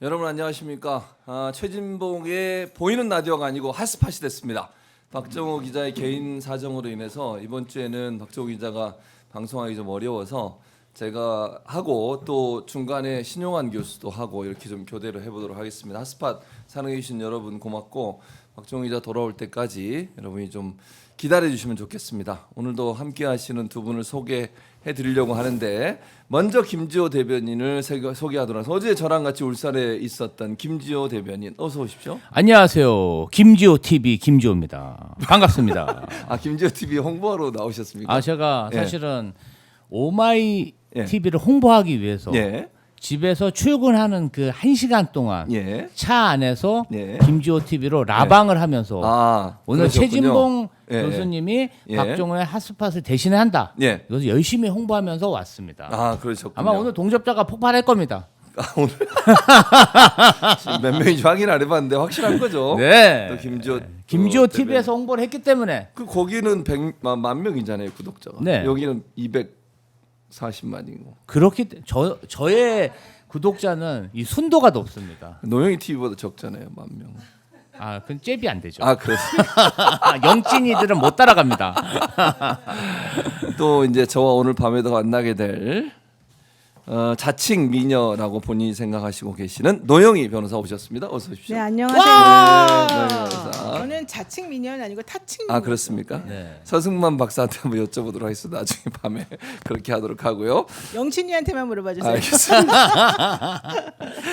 여러분 안녕하십니까? 최진봉의 보이는 라디오가 아니고 핫스팟이 됐습니다. 박정호 기자의 개인 사정으로 인해서 이번 주에는 박정호 기자가 방송하기 좀 어려워서 제가 하고 또 중간에 신용환 교수도 하고 이렇게 좀 교대를 해보도록 하겠습니다. 핫스팟 사랑해 주신 여러분 고맙고 박정호 기자 돌아올 때까지 여러분이 좀 기다려 주시면 좋겠습니다. 오늘도 함께 하시는 두 분을 소개해 드리려고 하는데 먼저 김지호 대변인을 소개하도록 하겠습니다. 어제 저랑 같이 울산에 있었던 김지호 대변인 어서 오십시오. 안녕하세요. 김지호 TV 김지호입니다. 반갑습니다. 김지호 TV 홍보하러 나오셨습니까? 제가 사실은 오마이 TV를 홍보하기 위해서 집에서 출근하는 그 1시간 동안 차 안에서 김지호 TV로 라방을 하면서 오늘 그러셨군요. 최진봉 교수님이 박정호의 핫스팟을 대신에 한다. 그래서 열심히 홍보하면서 왔습니다. 그러셨군요. 아마 오늘 동접자가 폭발할 겁니다. 오늘 몇 명인지 확인 안 해봤는데 확실한 거죠? 네. 또 김지호 TV에서 홍보를 했기 때문에 거기는 100만 명이잖아요 구독자가. 네. 여기는 240만이고. 그렇기 때문에 저의 구독자는 이 순도가 높습니다. 노영희 TV보다 적잖아요 10,000명. 그건 잽이 안 되죠. 그렇습니다. 영진이들은 못 따라갑니다. 또 이제 저와 오늘 밤에도 만나게 될 자칭 미녀라고 본인이 생각하시고 계시는 노영희 변호사 오셨습니다. 어서 오십시오. 네, 안녕하세요. 네, 노영희 변호사. 저는 자칭 미녀는 아니고 타칭 미녀. 그렇습니까? 네. 서승만 박사한테 한번 여쭤보도록 하겠습니다. 나중에 밤에 그렇게 하도록 하고요. 영친이한테만 물어봐 주세요. 알겠습니다.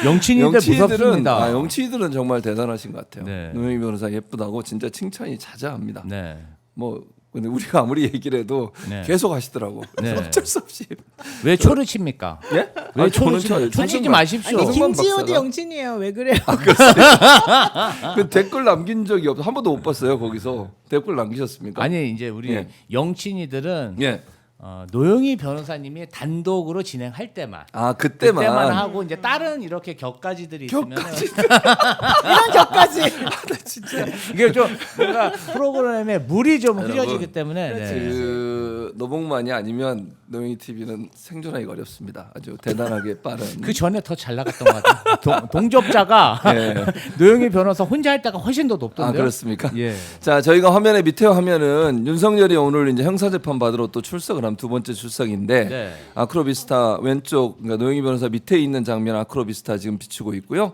영친이들 무섭습니다. 영치이들은 정말 대단하신 것 같아요. 네. 노영희 변호사 예쁘다고 진짜 칭찬이 자자합니다. 네. 근데 우리가 아무리 얘기를 해도 계속 하시더라고. 네. 어쩔 수 없이. 왜 초를 칩니까? 예? 왜 초를 칩니까? 초 치지 마십시오. 아니, 서승만 김지호도 박사가- 영친이에요. 왜 그래요? 그 댓글 남긴 적이 없어. 한 번도 못 봤어요. 거기서 댓글 남기셨습니까? 아니 이제 우리 영친이들은 예. 노영희 변호사님이 단독으로 진행할 때만 그때만 하고 이제 다른 이렇게 격가지들이 있으면 이런 격까지. 진짜 이게 좀 뭔가 프로그램에 물이 좀 흐려지기 때문에 그 노봉만이 아니면 노영희 TV는 생존하기가 어렵습니다. 아주 대단하게 빠른. 그 전에 더 잘 나갔던 것 같아요. 동접자가 노영희 변호사 혼자 할 때가 훨씬 더 높던데요. 그렇습니까? 예. 자, 저희가 화면에 밑에 화면은 윤석열이 오늘 이제 형사재판 받으러 또 출석을 한 두 번째 출석인데 아크로비스타 왼쪽 그러니까 노영희 변호사 밑에 있는 장면 아크로비스타 지금 비추고 있고요.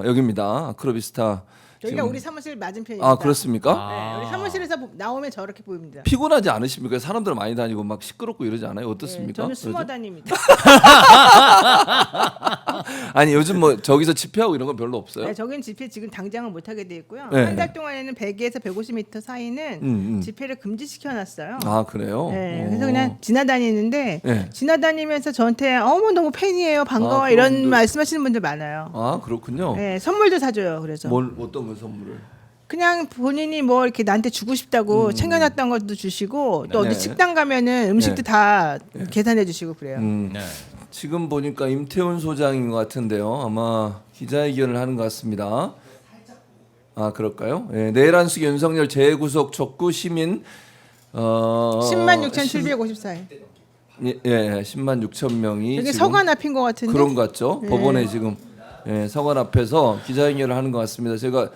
여기입니다. 아크로비스타. 여기가 지금. 우리 사무실 맞은편입니다. 그렇습니까? 네, 우리 사무실에서 나오면 저렇게 보입니다. 피곤하지 않으십니까? 사람들 많이 다니고 막 시끄럽고 이러지 않아요? 어떻습니까? 저는 숨어 요즘? 다닙니다. 아니 요즘 뭐 저기서 집회하고 이런 건 별로 없어요? 네, 저긴 집회 지금 당장은 못 하게 돼 있고요. 네. 한 달 동안에는 100에서 150m 사이는 집회를 금지시켜 놨어요. 그래요? 네, 그래서 그냥 지나다니는데 네. 지나다니면서 저한테 너무 팬이에요, 반가워 이런 그분들- 말씀하시는 분들 많아요. 그렇군요. 네, 선물도 사줘요. 그래서 어떤 걸 선물을? 그냥 본인이 뭐 이렇게 나한테 주고 싶다고 챙겨놨던 것도 주시고 또 어디 식당 가면은 음식도 다 계산해 주시고 그래요. 지금 보니까 임태훈 소장인 것 같은데요. 아마 기자회견을 하는 것 같습니다. 그럴까요? 내일 한숙 윤석열 재구속 촉구 시민 106,754일. 10만 6천 명이 여기 지금 서관 앞인 것 같은데. 그런 것 같죠? 법원에 지금 서관 앞에서 기자회견을 하는 것 같습니다. 제가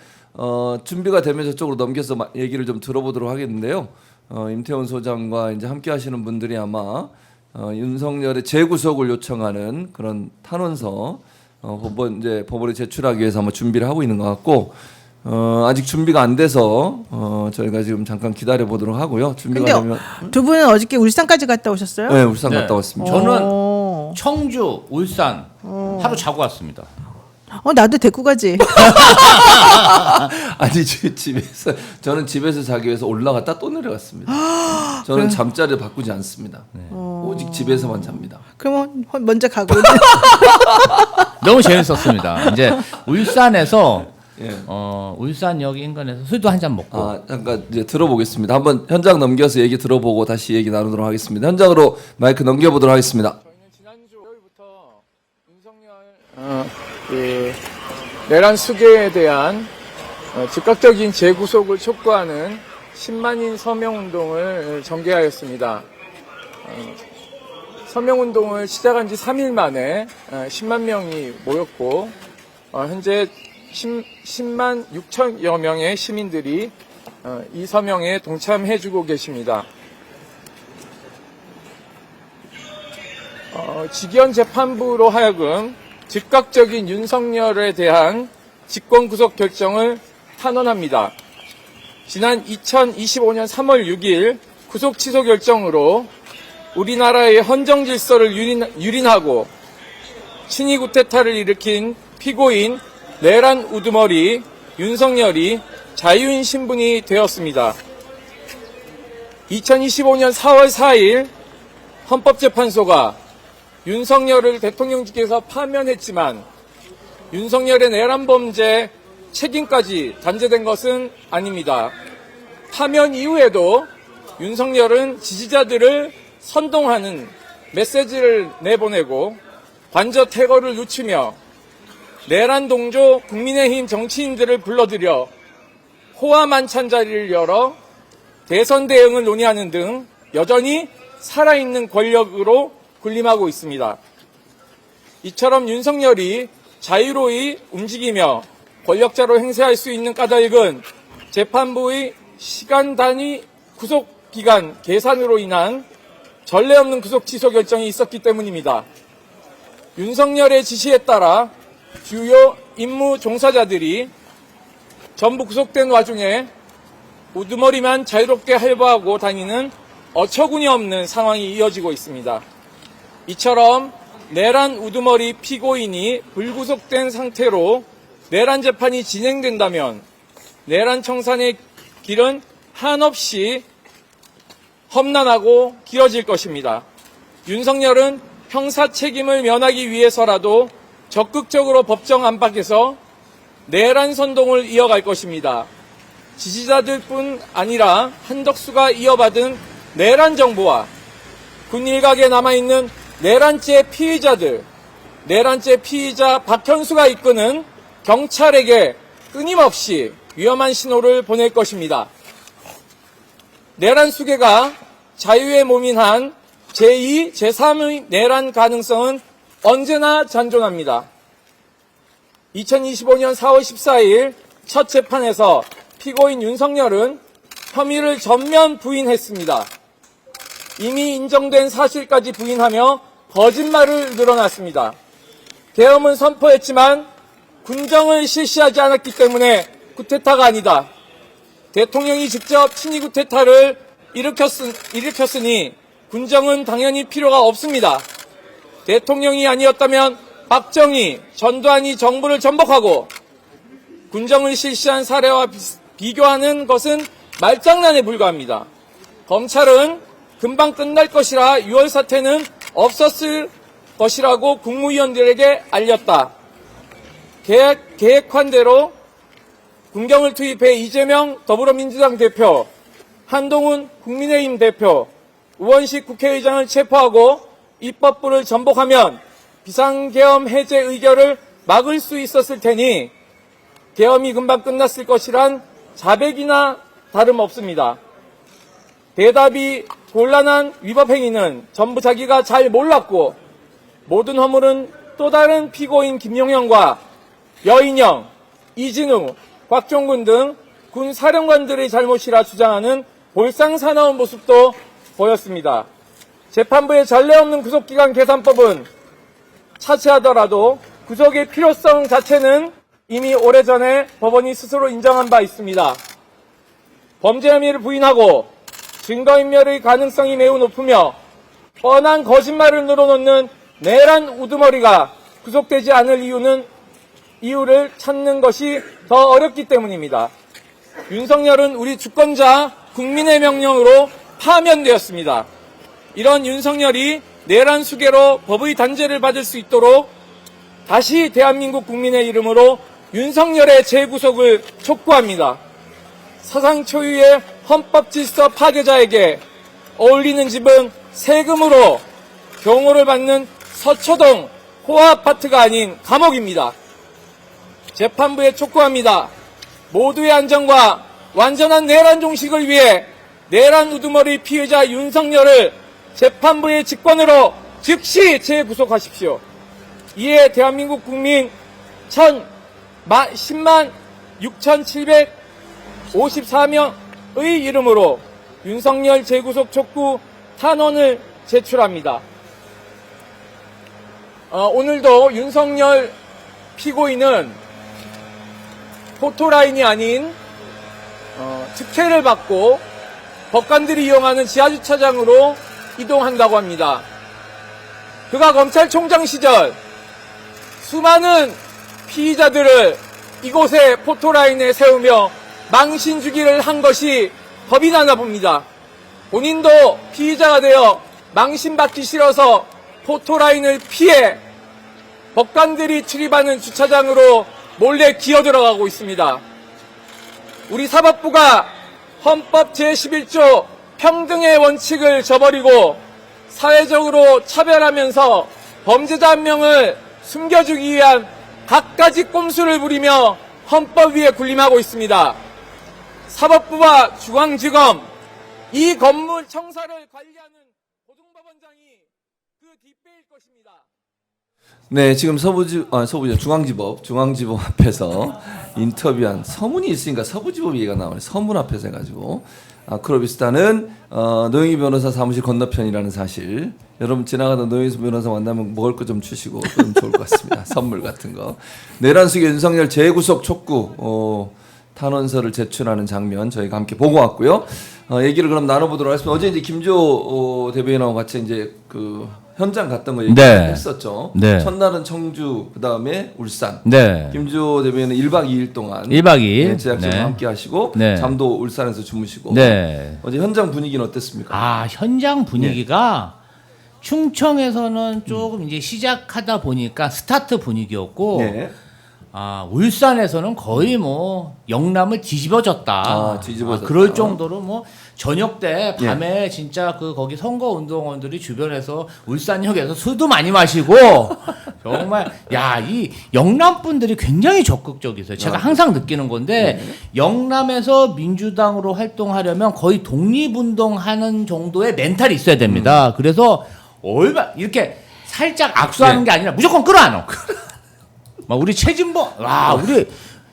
준비가 되면 저쪽으로 넘겨서 얘기를 좀 들어보도록 하겠는데요. 임태훈 소장과 이제 함께하시는 분들이 아마 윤석열의 재구속을 요청하는 그런 탄원서 법원에 제출하기 위해서 아마 준비를 하고 있는 것 같고 아직 준비가 안 돼서 저희가 지금 잠깐 기다려 보도록 하고요. 준비가 근데 되면 두 분은 어저께 울산까지 갔다 오셨어요? 네, 울산 갔다 왔습니다. 저는 청주, 울산 하루 자고 왔습니다. 나도 데리고 가지. 아니 집에서 저는 집에서 자기 위해서 올라갔다 또 내려갔습니다. 저는 잠자리를 바꾸지 않습니다. 오직 집에서만 잡니다. 그러면 먼저 가고. 너무 재밌었습니다. 이제 울산에서 울산역 인근에서 술도 한 잔 먹고 잠깐 이제 들어보겠습니다. 한번 현장 넘겨서 얘기 들어보고 다시 얘기 나누도록 하겠습니다. 현장으로 마이크 넘겨보도록 하겠습니다. 저희는 지난주 월요일부터 윤석열 내란 수계에 대한 즉각적인 재구속을 촉구하는 10만인 서명운동을 전개하였습니다. 서명운동을 시작한 지 3일 만에 10만 명이 모였고 현재 10만 6천여 명의 시민들이 이 서명에 동참해주고 계십니다. 직위원 재판부로 하여금 즉각적인 윤석열에 대한 직권구속 결정을 탄원합니다. 지난 2025년 3월 6일 구속 취소 결정으로 우리나라의 헌정 질서를 유린하고 친위 구테타를 일으킨 피고인 내란 우두머리 윤석열이 자유인 신분이 되었습니다. 2025년 4월 4일 헌법재판소가 윤석열을 대통령직에서 파면했지만 윤석열의 내란 범죄 책임까지 단죄된 것은 아닙니다. 파면 이후에도 윤석열은 지지자들을 선동하는 메시지를 내보내고 관저 태거를 늦추며 내란 동조 국민의힘 정치인들을 불러들여 호화만찬 자리를 열어 대선 대응을 논의하는 등 여전히 살아있는 권력으로 군림하고 있습니다. 이처럼 윤석열이 자유로이 움직이며 권력자로 행세할 수 있는 까닭은 재판부의 시간 단위 구속기간 계산으로 인한 전례 없는 구속 취소 결정이 있었기 때문입니다. 윤석열의 지시에 따라 주요 임무 종사자들이 전부 구속된 와중에 우두머리만 자유롭게 활보하고 다니는 어처구니 없는 상황이 이어지고 있습니다. 이처럼 내란 우두머리 피고인이 불구속된 상태로 내란 재판이 진행된다면 내란 청산의 길은 한없이 험난하고 길어질 것입니다. 윤석열은 형사 책임을 면하기 위해서라도 적극적으로 법정 안팎에서 내란 선동을 이어갈 것입니다. 지지자들뿐 아니라 한덕수가 이어받은 내란 정보와 군 일각에 남아있는 내란죄 피의자들, 내란죄 피의자 박현수가 이끄는 경찰에게 끊임없이 위험한 신호를 보낼 것입니다. 내란 수괴가 자유의 몸인 한 제2, 제3의 내란 가능성은 언제나 잔존합니다. 2025년 4월 14일 첫 재판에서 피고인 윤석열은 혐의를 전면 부인했습니다. 이미 인정된 사실까지 부인하며 거짓말을 늘어놨습니다. 계엄은 선포했지만 군정을 실시하지 않았기 때문에 구테타가 아니다. 대통령이 직접 친위 구테타를 일으켰으니 군정은 당연히 필요가 없습니다. 대통령이 아니었다면 박정희, 전두환이 정부를 전복하고 군정을 실시한 사례와 비교하는 것은 말장난에 불과합니다. 검찰은 금방 끝날 것이라 6월 사태는 없었을 것이라고 국무위원들에게 알렸다. 계획한 대로 군경을 투입해 이재명 더불어민주당 대표, 한동훈 국민의힘 대표, 우원식 국회의장을 체포하고 입법부를 전복하면 비상계엄 해제 의결을 막을 수 있었을 테니 계엄이 금방 끝났을 것이란 자백이나 다름없습니다. 대답이 곤란한 위법 행위는 전부 자기가 잘 몰랐고 모든 허물은 또 다른 피고인 김용현과 여인영, 이진우, 곽종군 등 군 사령관들의 잘못이라 주장하는 볼상사나운 모습도 보였습니다. 재판부의 전례 없는 구속기간 계산법은 차치하더라도 구속의 필요성 자체는 이미 오래전에 법원이 스스로 인정한 바 있습니다. 범죄 혐의를 부인하고 증거인멸의 가능성이 매우 높으며 뻔한 거짓말을 늘어놓는 내란 우두머리가 구속되지 않을 이유를 찾는 것이 더 어렵기 때문입니다. 윤석열은 우리 주권자 국민의 명령으로 파면되었습니다. 이런 윤석열이 내란 수괴로 법의 단죄를 받을 수 있도록 다시 대한민국 국민의 이름으로 윤석열의 재구속을 촉구합니다. 사상 초유의 헌법 질서 파괴자에게 어울리는 집은 세금으로 경호를 받는 서초동 호화 아파트가 아닌 감옥입니다. 재판부에 촉구합니다. 모두의 안전과 완전한 내란 종식을 위해 내란 우두머리 피의자 윤석열을 재판부의 직권으로 즉시 재구속하십시오. 이에 대한민국 국민 10만 6,754명의 이름으로 윤석열 재구속 촉구 탄원을 제출합니다. 오늘도 윤석열 피고인은 포토라인이 아닌 특혜를 받고 법관들이 이용하는 지하주차장으로 이동한다고 합니다. 그가 검찰총장 시절 수많은 피의자들을 이곳에 포토라인에 세우며 망신주기를 한 것이 법이 나나 봅니다. 본인도 피의자가 되어 망신받기 싫어서 포토라인을 피해 법관들이 출입하는 주차장으로 몰래 기어 들어가고 있습니다. 우리 사법부가 헌법 제11조 평등의 원칙을 저버리고 사회적으로 차별하면서 범죄자 한 명을 숨겨주기 위한 갖가지 꼼수를 부리며 헌법 위에 군림하고 있습니다. 사법부와 중앙지검, 이 건물 청사를 관리하는 고등법원장이 그 뒷배일 것입니다. 네, 지금 중앙지법 앞에서 인터뷰한 서문이 있으니까 서부지법 얘기가 나오네. 서문 앞에서 해가지고 아크로비스타는 노영희 변호사 사무실 건너편이라는 사실. 여러분 지나가다 노영희 변호사 만나면 먹을 거 좀 주시고 그럼 좋을 것 같습니다. 선물 같은 거. 내란숙의 윤석열 재구속 촉구 탄원서를 제출하는 장면 저희가 함께 보고 왔고요. 얘기를 그럼 나눠보도록 하겠습니다. 어제 이제 김조 대변인하고 같이 이제 그 현장 갔던 거 얘기했었죠. 네. 첫날은 청주, 그 다음에 울산. 네. 김조 대변인은 1박 2일 동안 1박 2일 네, 제작진과 함께 하시고 네. 잠도 울산에서 주무시고. 네. 어제 현장 분위기는 어땠습니까? 현장 분위기가 충청에서는 조금 이제 시작하다 보니까 스타트 분위기였고 네. 울산에서는 거의 뭐 영남을 뒤집어졌다. 뒤집어졌다. 그럴 정도로 뭐 저녁 때 밤에 진짜 그 거기 선거 운동원들이 주변에서 울산역에서 술도 많이 마시고 정말 이 영남 분들이 굉장히 적극적이세요. 제가 항상 느끼는 건데 영남에서 민주당으로 활동하려면 거의 독립운동하는 정도의 멘탈이 있어야 됩니다. 그래서 이렇게 살짝 악수하는 게 아니라 무조건 끌어안어. 막 우리 최진봉, 우리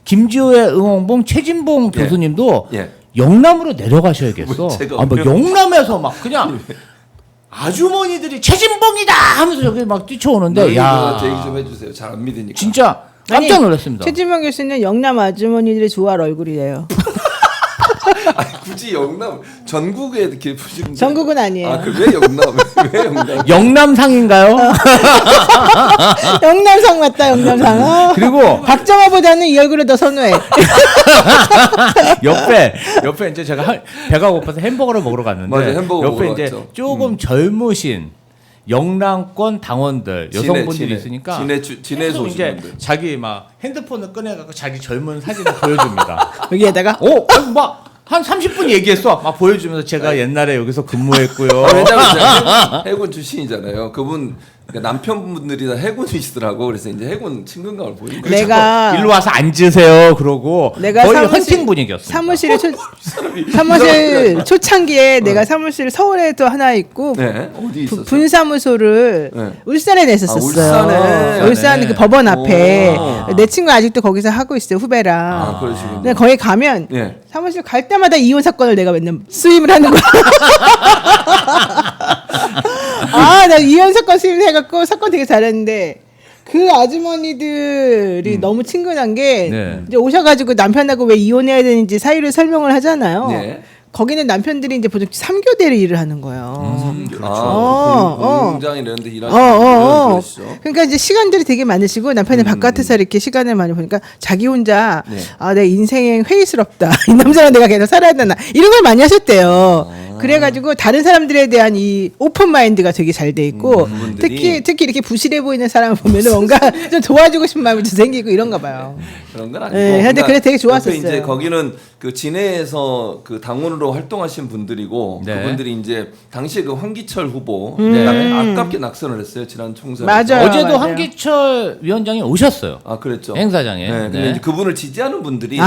김지호의 응원봉 최진봉 교수님도 영남으로 내려가셔야겠어. 막 영남에서 막 그냥 아주머니들이 최진봉이다 하면서 저기 막 뛰쳐오는데 얘기 좀 해주세요. 잘 안 믿으니까. 진짜 깜짝 놀랐습니다. 최진봉 교수는 영남 아주머니들의 좋아할 얼굴이래요. 굳이 영남 전국에 이렇게 부시는 전국은 아니에요. 왜 영남? 왜 영남? 영남상인가요? 영남상 맞다, 영남상. 그리고 박정화보다는 이 얼굴을 더 선호해. 옆에 이제 제가 배가 고파서 햄버거를 먹으러 갔는데 맞아, 햄버거 옆에 먹으러 이제 갔죠. 조금 젊으신 영남권 당원들 여성분들이 있으니까 진해 계속 이제 소신분들. 자기 막 핸드폰을 꺼내갖고 자기 젊은 사진을 보여줍니다. 여기에다가 막 한 30분 얘기했어. 막 보여주면서 제가 옛날에 여기서 근무했고요. 왜냐면 제가 해군 출신이잖아요. 그분 그러니까 남편분들이 다 해군이시더라고. 그래서 이제 해군 친근감을 보이는 거죠. 내가 일로 와서 앉으세요. 그러고 내가 거의 헌팅 분위기였어요. 사무실 초창기에 내가 사무실 서울에도 하나 있고 어디 있었어요? 분사무소를 울산에 냈었어요. 울산 그 법원 앞에 내 친구 아직도 거기서 하고 있어요. 후배랑. 그러시군요. 근데 거기 가면 사무실 갈 때마다 이혼 사건을 내가 맨날 수임을 하는 거야. 나 이혼 사건 수임해갖고 사건 되게 잘했는데 그 아주머니들이 너무 친근한 게 이제 오셔가지고 남편하고 왜 이혼해야 되는지 사유를 설명을 하잖아요. 거기는 남편들이 이제 보통 3교대를 일을 하는 거예요. 공장이 이런 데 일하시는 그러니까 이제 시간들이 되게 많으시고 남편이 바깥에서 이렇게 시간을 많이 보니까 자기 혼자 내 인생 회의스럽다. 이 남자랑 내가 계속 살아야 되나 이런 걸 많이 하셨대요. 그래가지고 다른 사람들에 대한 이 오픈 마인드가 되게 잘 돼 있고 특히 이렇게 부실해 보이는 사람을 보면은 뭔가 좀 도와주고 싶은 마음이 좀 생기고 이런가 봐요. 그런 건 아니고. 근데 그래 되게 좋았었어요. 이제 거기는 그 진해에서 그 당원으로 활동하신 분들이고 그분들이 이제 당시에 그 황기철 후보 아깝게 낙선을 했어요 지난 총선. 맞아요. 어제도 황기철 위원장이 오셨어요. 그랬죠. 행사장에. 근데 이제 그분을 지지하는 분들이 이제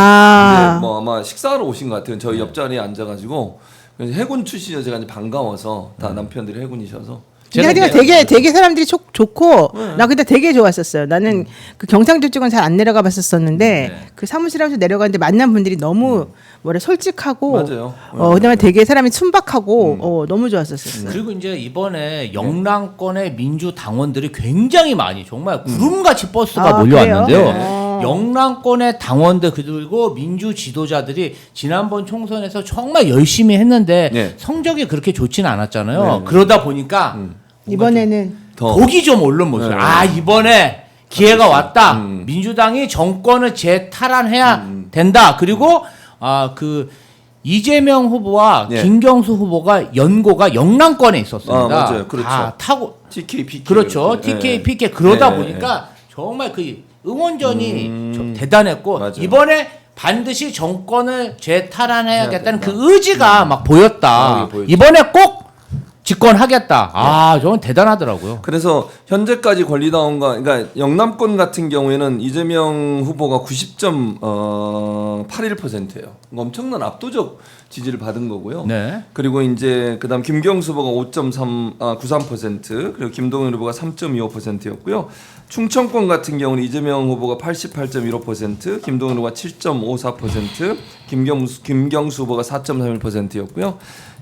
뭐 아마 식사하러 오신 것 같아요. 저희 옆자리에 앉아가지고 해군 출신이어서 제가 이제 반가워서 다 남편들이 해군이셔서 근데 되게 사람들이 좋고 나 그때 되게 좋았었어요. 나는 그 경상도 쪽은 잘 안 내려가 봤었었는데 그 사무실에서 내려갔는데 만난 분들이 너무 뭐래 솔직하고 맞아요. 그다음에 되게 사람이 순박하고 너무 좋았었어요. 그리고 이제 이번에 영남권의 민주 당원들이 굉장히 많이 정말 구름같이 버스가 몰려왔는데요. 그래요? 영남권의 당원들 그리고 민주 지도자들이 지난번 총선에서 정말 열심히 했는데 성적이 그렇게 좋지는 않았잖아요. 그러다 보니까 이번에는 복이 좀 오른 모습. 아 이번에 기회가 왔다. 민주당이 정권을 재탈환해야 된다. 그리고 그 이재명 후보와 김경수 후보가 연고가 영남권에 있었습니다. 맞아요. 그렇죠. 다 타고 TK, PK. 그렇죠. TK, PK 그러다 보니까 정말 그 응원전이 좀 대단했고 맞아요. 이번에 반드시 정권을 재탈환해야겠다는 그 의지가 막 보였다. 보였죠. 이번에 꼭 집권하겠다. 아, 저건 대단하더라고요. 그래서 현재까지 권리당원과 그러니까 영남권 같은 경우에는 이재명 후보가 90.81%예요. 엄청난 압도적 지지를 받은 거고요. 네. 그리고 이제 그다음 김경수 후보가 5.93% 그리고 김동연 후보가 3.25%였고요. 충청권 같은 경우는 이재명 후보가 88.15%, 김동연 후보가 7.54%, 김경수 후보가 4.31%였고요.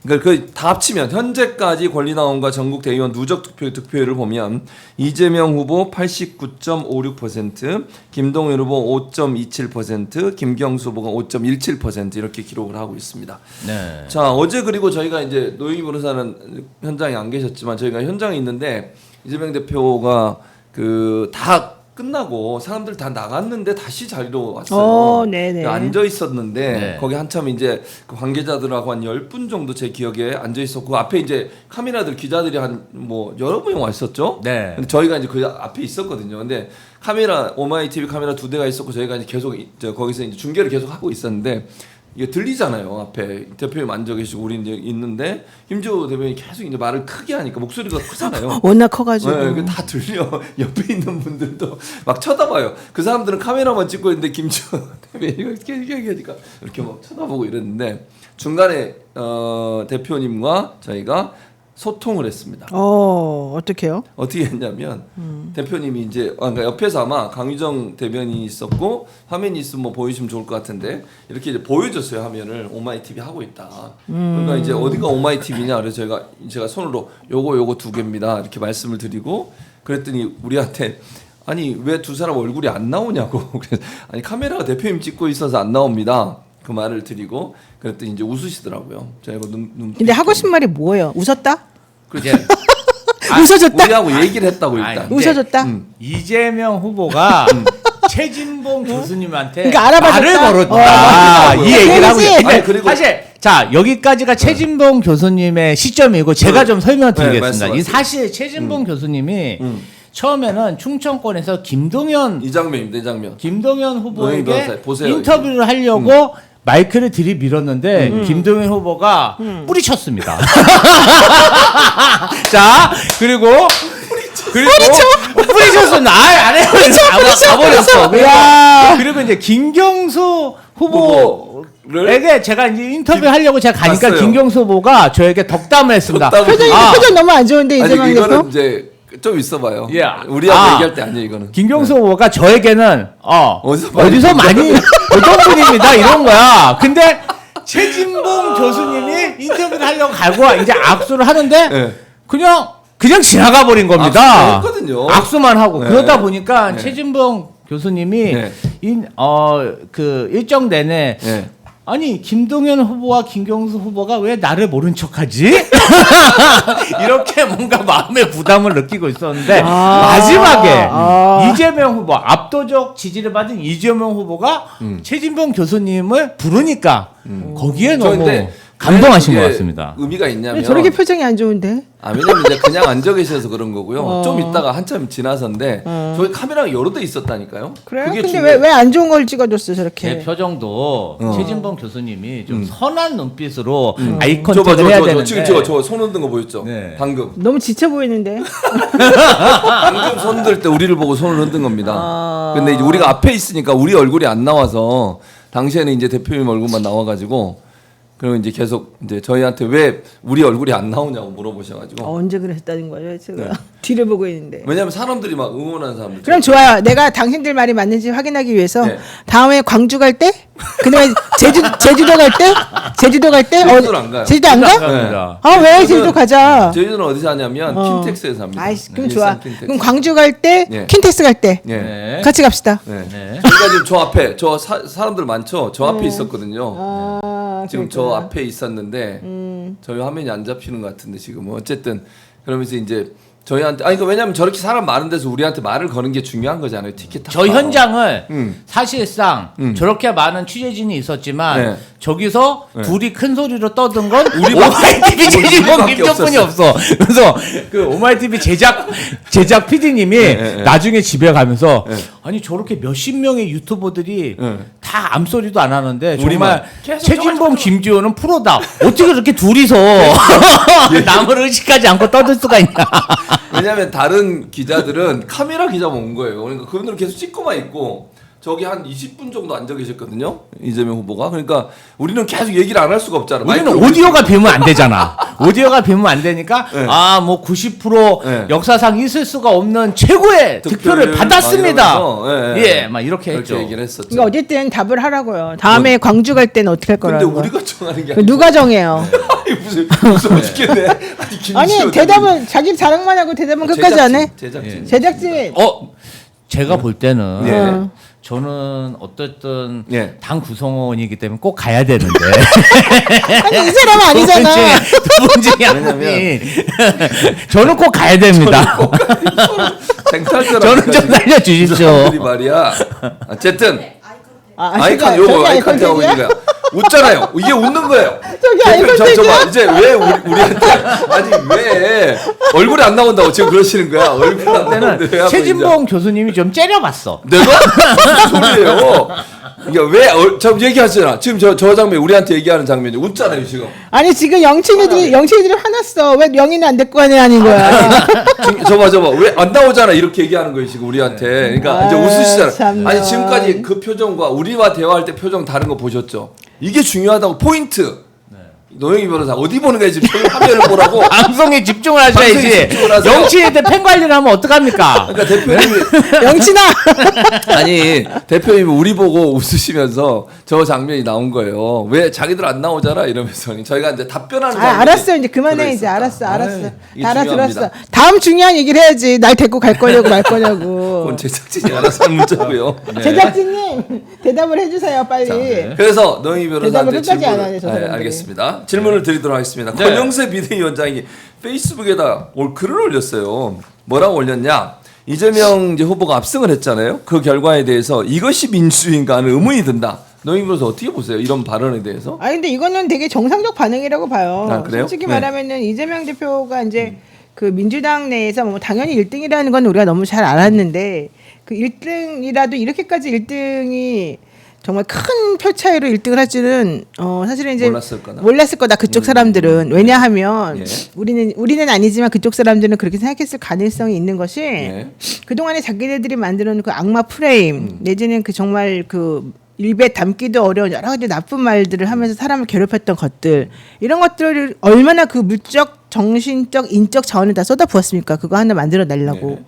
그러니까 그 다 합치면 현재까지 권리당원과 전국 대의원 누적 득표율을 보면 이재명 후보 89.56%, 김동연 후보 5.27%, 김경수 후보가 5.17% 이렇게 기록을 하고 있습니다. 네. 자, 어제 그리고 저희가 이제 노영희 변호사는 현장에 안 계셨지만 저희가 현장에 있는데 이재명 대표가 그 다 끝나고 사람들 다 나갔는데 다시 자리로 왔어요. 네네. 앉아 있었는데 네. 거기 한참 이제 그 관계자들하고 한 10분 정도 제 기억에 앉아 있었고 앞에 이제 카메라들 기자들이 한 뭐 여러 명 와 있었죠. 네. 근데 저희가 이제 그 앞에 있었거든요. 근데 카메라 오마이 TV 카메라 2대가 있었고 저희가 이제 계속 거기서 이제 중계를 계속 하고 있었는데 이게 들리잖아요. 앞에 대표님 앉아 계시고 우리 이제 있는데 김지호 대표님이 계속 이제 말을 크게 하니까 목소리가 크잖아요. 워낙 커가지고. 네, 다 들려. 옆에 있는 분들도 막 쳐다봐요. 그 사람들은 카메라만 찍고 있는데 김지호 대표님이 이렇게 얘기하니까 이렇게 막 쳐다보고 이랬는데 중간에 대표님과 저희가 소통을 했습니다. 어떻게요? 어떻게 했냐면 대표님이 이제 그러니까 옆에서 아마 강유정 대변인이 있었고 화면이 있으면 뭐 보여주시면 좋을 것 같은데 이렇게 이제 보여줬어요. 화면을 오마이 TV 하고 있다. 그러니까 이제 어디가 오마이 TV냐 그래서 제가 손으로 요거 두 개입니다 이렇게 말씀을 드리고 그랬더니 우리한테 아니 왜 두 사람 얼굴이 안 나오냐고 그래서 아니 카메라가 대표님 찍고 있어서 안 나옵니다. 그 말을 드리고 그랬더니 이제 웃으시더라고요. 제가 눈 근데 하고 싶은 말이 뭐예요? 웃었다? 그게 웃어줬다? 우리하고 얘기를 했다고 일단. 아니, 웃어줬다? 이재명 후보가 최진봉 교수님한테 그러니까 알아봐줬다? 말을 걸었다. 이 얘기를 하고 그러지? 있는데 아니, 그리고 사실 자 여기까지가 최진봉 교수님의 시점이고 제가 좀 설명드리겠습니다. 네, 이 사실 최진봉 교수님이 처음에는 충청권에서 이 장면입니다. 이 장면. 김동연 노영희 후보에게 변호사, 보세요, 인터뷰를 하려고 마이크를 들이밀었는데 김동연 후보가 뿌리쳤습니다. 자 그리고 뿌리쳤습니다. 안 해요. 가버렸어. 그리고 이제 김경수 후보에게 제가 이제 인터뷰 하려고 제가 가니까 갔어요. 김경수 후보가 저에게 덕담을 했습니다. 표정 너무 안 좋은데 아니 이재명 이거는 대표? 이제 좀 있어봐요. 예. 우리하고 얘기할 때 아니에요 이거는. 김경수 후보가 저에게는 어디서 많이 보던 분입니다 이런 거야. 근데 최진봉 교수님이 인터뷰를 하려고 가고 이제 악수를 하는데 네. 그냥 지나가 버린 겁니다. 악수했거든요. 악수만 하고 네. 그러다 보니까 네. 최진봉 교수님이 네. 그 일정 내내 네. 아니 김동연 후보와 김경수 후보가 왜 나를 모른 척하지? 이렇게 뭔가 마음의 부담을 느끼고 있었는데 마지막에 이재명 후보 압도적 지지를 받은 이재명 후보가 최진봉 교수님을 부르니까 거기에 저 너무 근데 감동하신 왜 것 그게 같습니다. 의미가 왜 있냐면 저렇게 표정이 안 좋은데? 왜냐면 이제 그냥 앉아 계셔서 그런 거고요. 좀 있다가 한참 지나서인데 저희 카메라가 여러 대 있었다니까요. 그래요? 그게 근데 중요해요. 왜 안 좋은 걸 찍어줬어 저렇게? 제 표정도 최진봉 교수님이 좀 선한 눈빛으로 아이 저 컨택을 해야 되는데 지금 저손 흔든 거 보였죠? 네. 방금 너무 지쳐 보이는데? 방금 손 들 때 우리를 보고 손을 흔든 겁니다. 근데 이제 우리가 앞에 있으니까 우리 얼굴이 안 나와서 당시에는 이제 대표님 얼굴만 나와가지고 그리고 이제 계속 이제 저희한테 왜 우리 얼굴이 안 나오냐고 물어보셔가지고 언제 그러셨다는 거예요, 제가. 네. 뒤를 보고 있는데. 왜냐면 사람들이 막 응원하는 사람들. 그럼 좋아요. 내가 당신들 말이 맞는지 확인하기 위해서 네. 다음에 광주 갈 때, 그다음에 제주도 갈 때, 제주도는 안 가요. 제주도 안 가? 갑니다. 아 왜 제주도는- 제주도 가자. 제주도는 어디서 하냐면 킨텍스에서 합니다. 아이씨, 그럼 일산 좋아. 킨텍스. 그럼 광주 갈 때, 예. 킨텍스 갈 때 예. 네. 같이 갑시다. 네. 네. 저희가 지금 저 앞에 사람들 많죠. 저 앞에 있었거든요. 아, 지금 저 그랬구나. 앞에 있었는데 저희 화면이 안 잡히는 것 같은데 지금 어쨌든 그러면서 이제 저희한테 아니 그러니까 왜냐면 저렇게 사람 많은 데서 우리한테 말을 거는 게 중요한 거잖아요. 티켓 타고. 저 현장을 음. 사실상 저렇게 많은 취재진이 있었지만 네. 저기서 네. 둘이 큰 소리로 떠든 건 우리밖에- 오마이TV 최진봉 우리밖에 김정분이 없어. 그래서 그 오마이TV 제작 PD님이 네. 나중에 집에 가면서 아니 저렇게 몇십 명의 유튜버들이 네. 다 암소리도 안 하는데 우리만. 정말 최진봉 김지호는 프로다. 어떻게 그렇게 둘이서 남을 의식하지 않고 떠들 수가 있냐. 왜냐면 다른 기자들은 카메라 기자만 온 거예요. 그러니까 그분들은 계속 찍고만 있고 저기 한 20분 정도 앉아 계셨거든요. 이재명 후보가. 그러니까 우리는 계속 얘기를 안 할 수가 없잖아. 우리는 마이크를 오디오가 비면 안 되잖아. 오디오가 비면 안 되니까 네. 뭐 90% 네. 역사상 있을 수가 없는 최고의 득표를 받았습니다. 막 이러면서, 예, 막 이렇게 그렇게 했죠. 얘기를 했었죠. 그러니까 어쨌든 답을 하라고요. 다음에 광주 갈 때는 어떻게 할 근데 거라는 거. 우리가 정하는 게 아니고 누가 정해요? 아니, 무슨 죽겠네. 아니, 김지호 아니 대답은 자기 자랑만 하고 대답은 끝까지 안 해. 제작진. 제작진. 제가 볼 때는 예. 저는 어쨌든 예. 당 구성원이기 때문에 꼭 가야 되는데 아니 이 사람은 아니잖아. 두분 중에 한 분이 저는 꼭 가야 됩니다. 쟁탈전. 저는 좀 살려주십시오. 사람들이 말이야. 어쨌든 아이콘 저기 요거 아이콘 하고 아이콘택이야? 있는 거야. 웃잖아요. 이게 웃는 거예요. 저기 대표, 저 봐. 아이콘택이야? 이제 왜 우리한테 아니 왜 얼굴이 안 나온다고 지금 그러시는 거야. 얼굴 안 나오는데 왜 하고 최진봉 교수님이 좀 째려봤어. 내가 무슨 소리예요? 이게 왜 저 얘기하잖아. 지금 저 장면 우리한테 얘기하는 장면이 웃잖아요 지금. 아니 지금 영친이들이 화났어. 왜 영희는 안 데리고 하는 거야? 저봐 왜 안 나오잖아 이렇게 얘기하는 거예요 지금 우리한테. 그러니까 이제 아유, 웃으시잖아. 참나. 아니 지금까지 그 표정과 우리와 대화할 때 표정 다른 거 보셨죠? 이게 중요하다고 포인트. 노영희 변호사 어디 보는 거야 지금 화면을 보라고. 방송에 집중을 방송에 하셔야지. 집중을 하세요. 영치한테 팬 관리를 하면 어떡합니까? 그러니까 대표님이 영친아. 아니 대표님이 우리 보고 웃으시면서 저 장면이 나온 거예요. 왜 자기들 안 나오잖아 이러면서 저희가 이제 답변하는. 아, 알았어 이제 그만해 이제 들어있었다. 알았어. 이게 다 알아들었어. 중요합니다. 다음 중요한 얘기를 해야지. 날 데리고 갈 거냐고 말 거냐고. 그건 제작진이 알아서 한 문자고요. 제작진님 대답을 해주세요 빨리. 그래서 노영희 변호사한테 대답을 끝까지 안 질문을 하네, 저 사람들이. 알겠습니다. 질문을 드리도록 하겠습니다. 네. 권영세 비대위원장이 페이스북에다 글을 올렸어요. 뭐라고 올렸냐? 이재명 이제 후보가 압승을 했잖아요. 그 결과에 대해서 이것이 민주주의인가 하는 의문이 든다. 노영희 변호사 어떻게 보세요? 이런 발언에 대해서? 아 근데 이거는 되게 정상적 반응이라고 봐요. 아, 그래요? 솔직히 네. 말하면은 이재명 대표가 이제 그 민주당 내에서 뭐 당연히 1등이라는 건 우리가 너무 잘 알았는데 그 1등이라도 이렇게까지 1등이 정말 큰 표 차이로 1등을 할 줄은 사실은 이제 몰랐을 거다 그쪽 사람들은. 왜냐하면 예. 우리는 아니지만 그쪽 사람들은 그렇게 생각했을 가능성이 있는 것이 예. 그동안에 자기네들이 만들어 놓은 그 악마 프레임 내지는 그 정말 그 입에 담기도 어려운 여러 가지 나쁜 말들을 하면서 사람을 괴롭혔던 것들 이런 것들을 얼마나 그 물적 정신적 인적 자원을 다 쏟아부었습니까? 그거 하나 만들어 내려고. 네.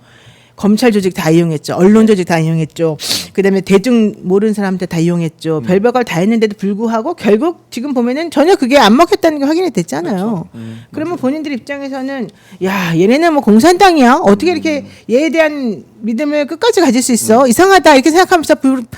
검찰 조직 다 이용했죠. 언론 조직 다 이용했죠. 그다음에 대중 모르는 사람들 다 이용했죠. 별별 다 했는데도 불구하고 결국 지금 보면은 전혀 그게 안 먹혔다는 게 확인이 됐잖아요. 그러면 본인들 입장에서는 야 얘네는 뭐 공산당이야. 어떻게 이렇게 얘에 대한 믿음을 끝까지 가질 수 있어. 이상하다 이렇게 생각하면서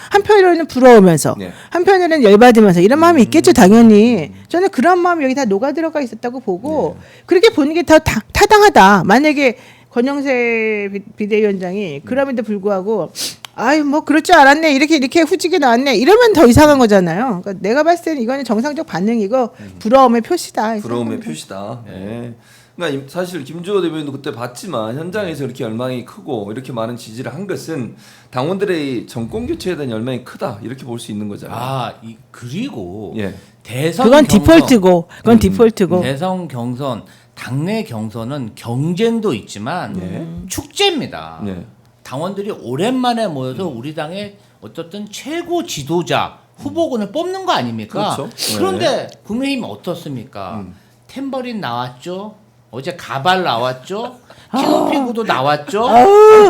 한편으로는 부러우면서 네. 한편으로는 열받으면서 이런 마음이 있겠죠. 당연히. 저는 그런 마음이 여기 다 녹아 들어가 있었다고 보고 그렇게 보는 게 더 타당하다. 만약에 권영세 비대위원장이 그럼에도 불구하고 아유 뭐 그럴 줄 알았네 이렇게 후지게 나왔네 이러면 더 이상한 거잖아요. 그러니까 내가 봤을 때는 이거는 정상적 반응이고 부러움의 표시다. 부러움의 표시다. 네. 그러니까 사실 김주호 대변인도 그때 봤지만 현장에서 이렇게 열망이 크고 이렇게 많은 지지를 한 것은 당원들의 정권 교체에 대한 열망이 크다 이렇게 볼 수 있는 거잖아요. 그리고 예. 대선 그건 경선, 디폴트고 그건 디폴트고 대선 경선 당내 경선은 경쟁도 있지만 네. 축제입니다. 네. 당원들이 오랜만에 모여서 우리 당의 어쨌든 최고 지도자 후보군을 뽑는 거 아닙니까? 그렇죠. 그런데 국민의힘 어떻습니까? 탬버린 나왔죠. 어제 가발 나왔죠. 키노피구도 나왔죠.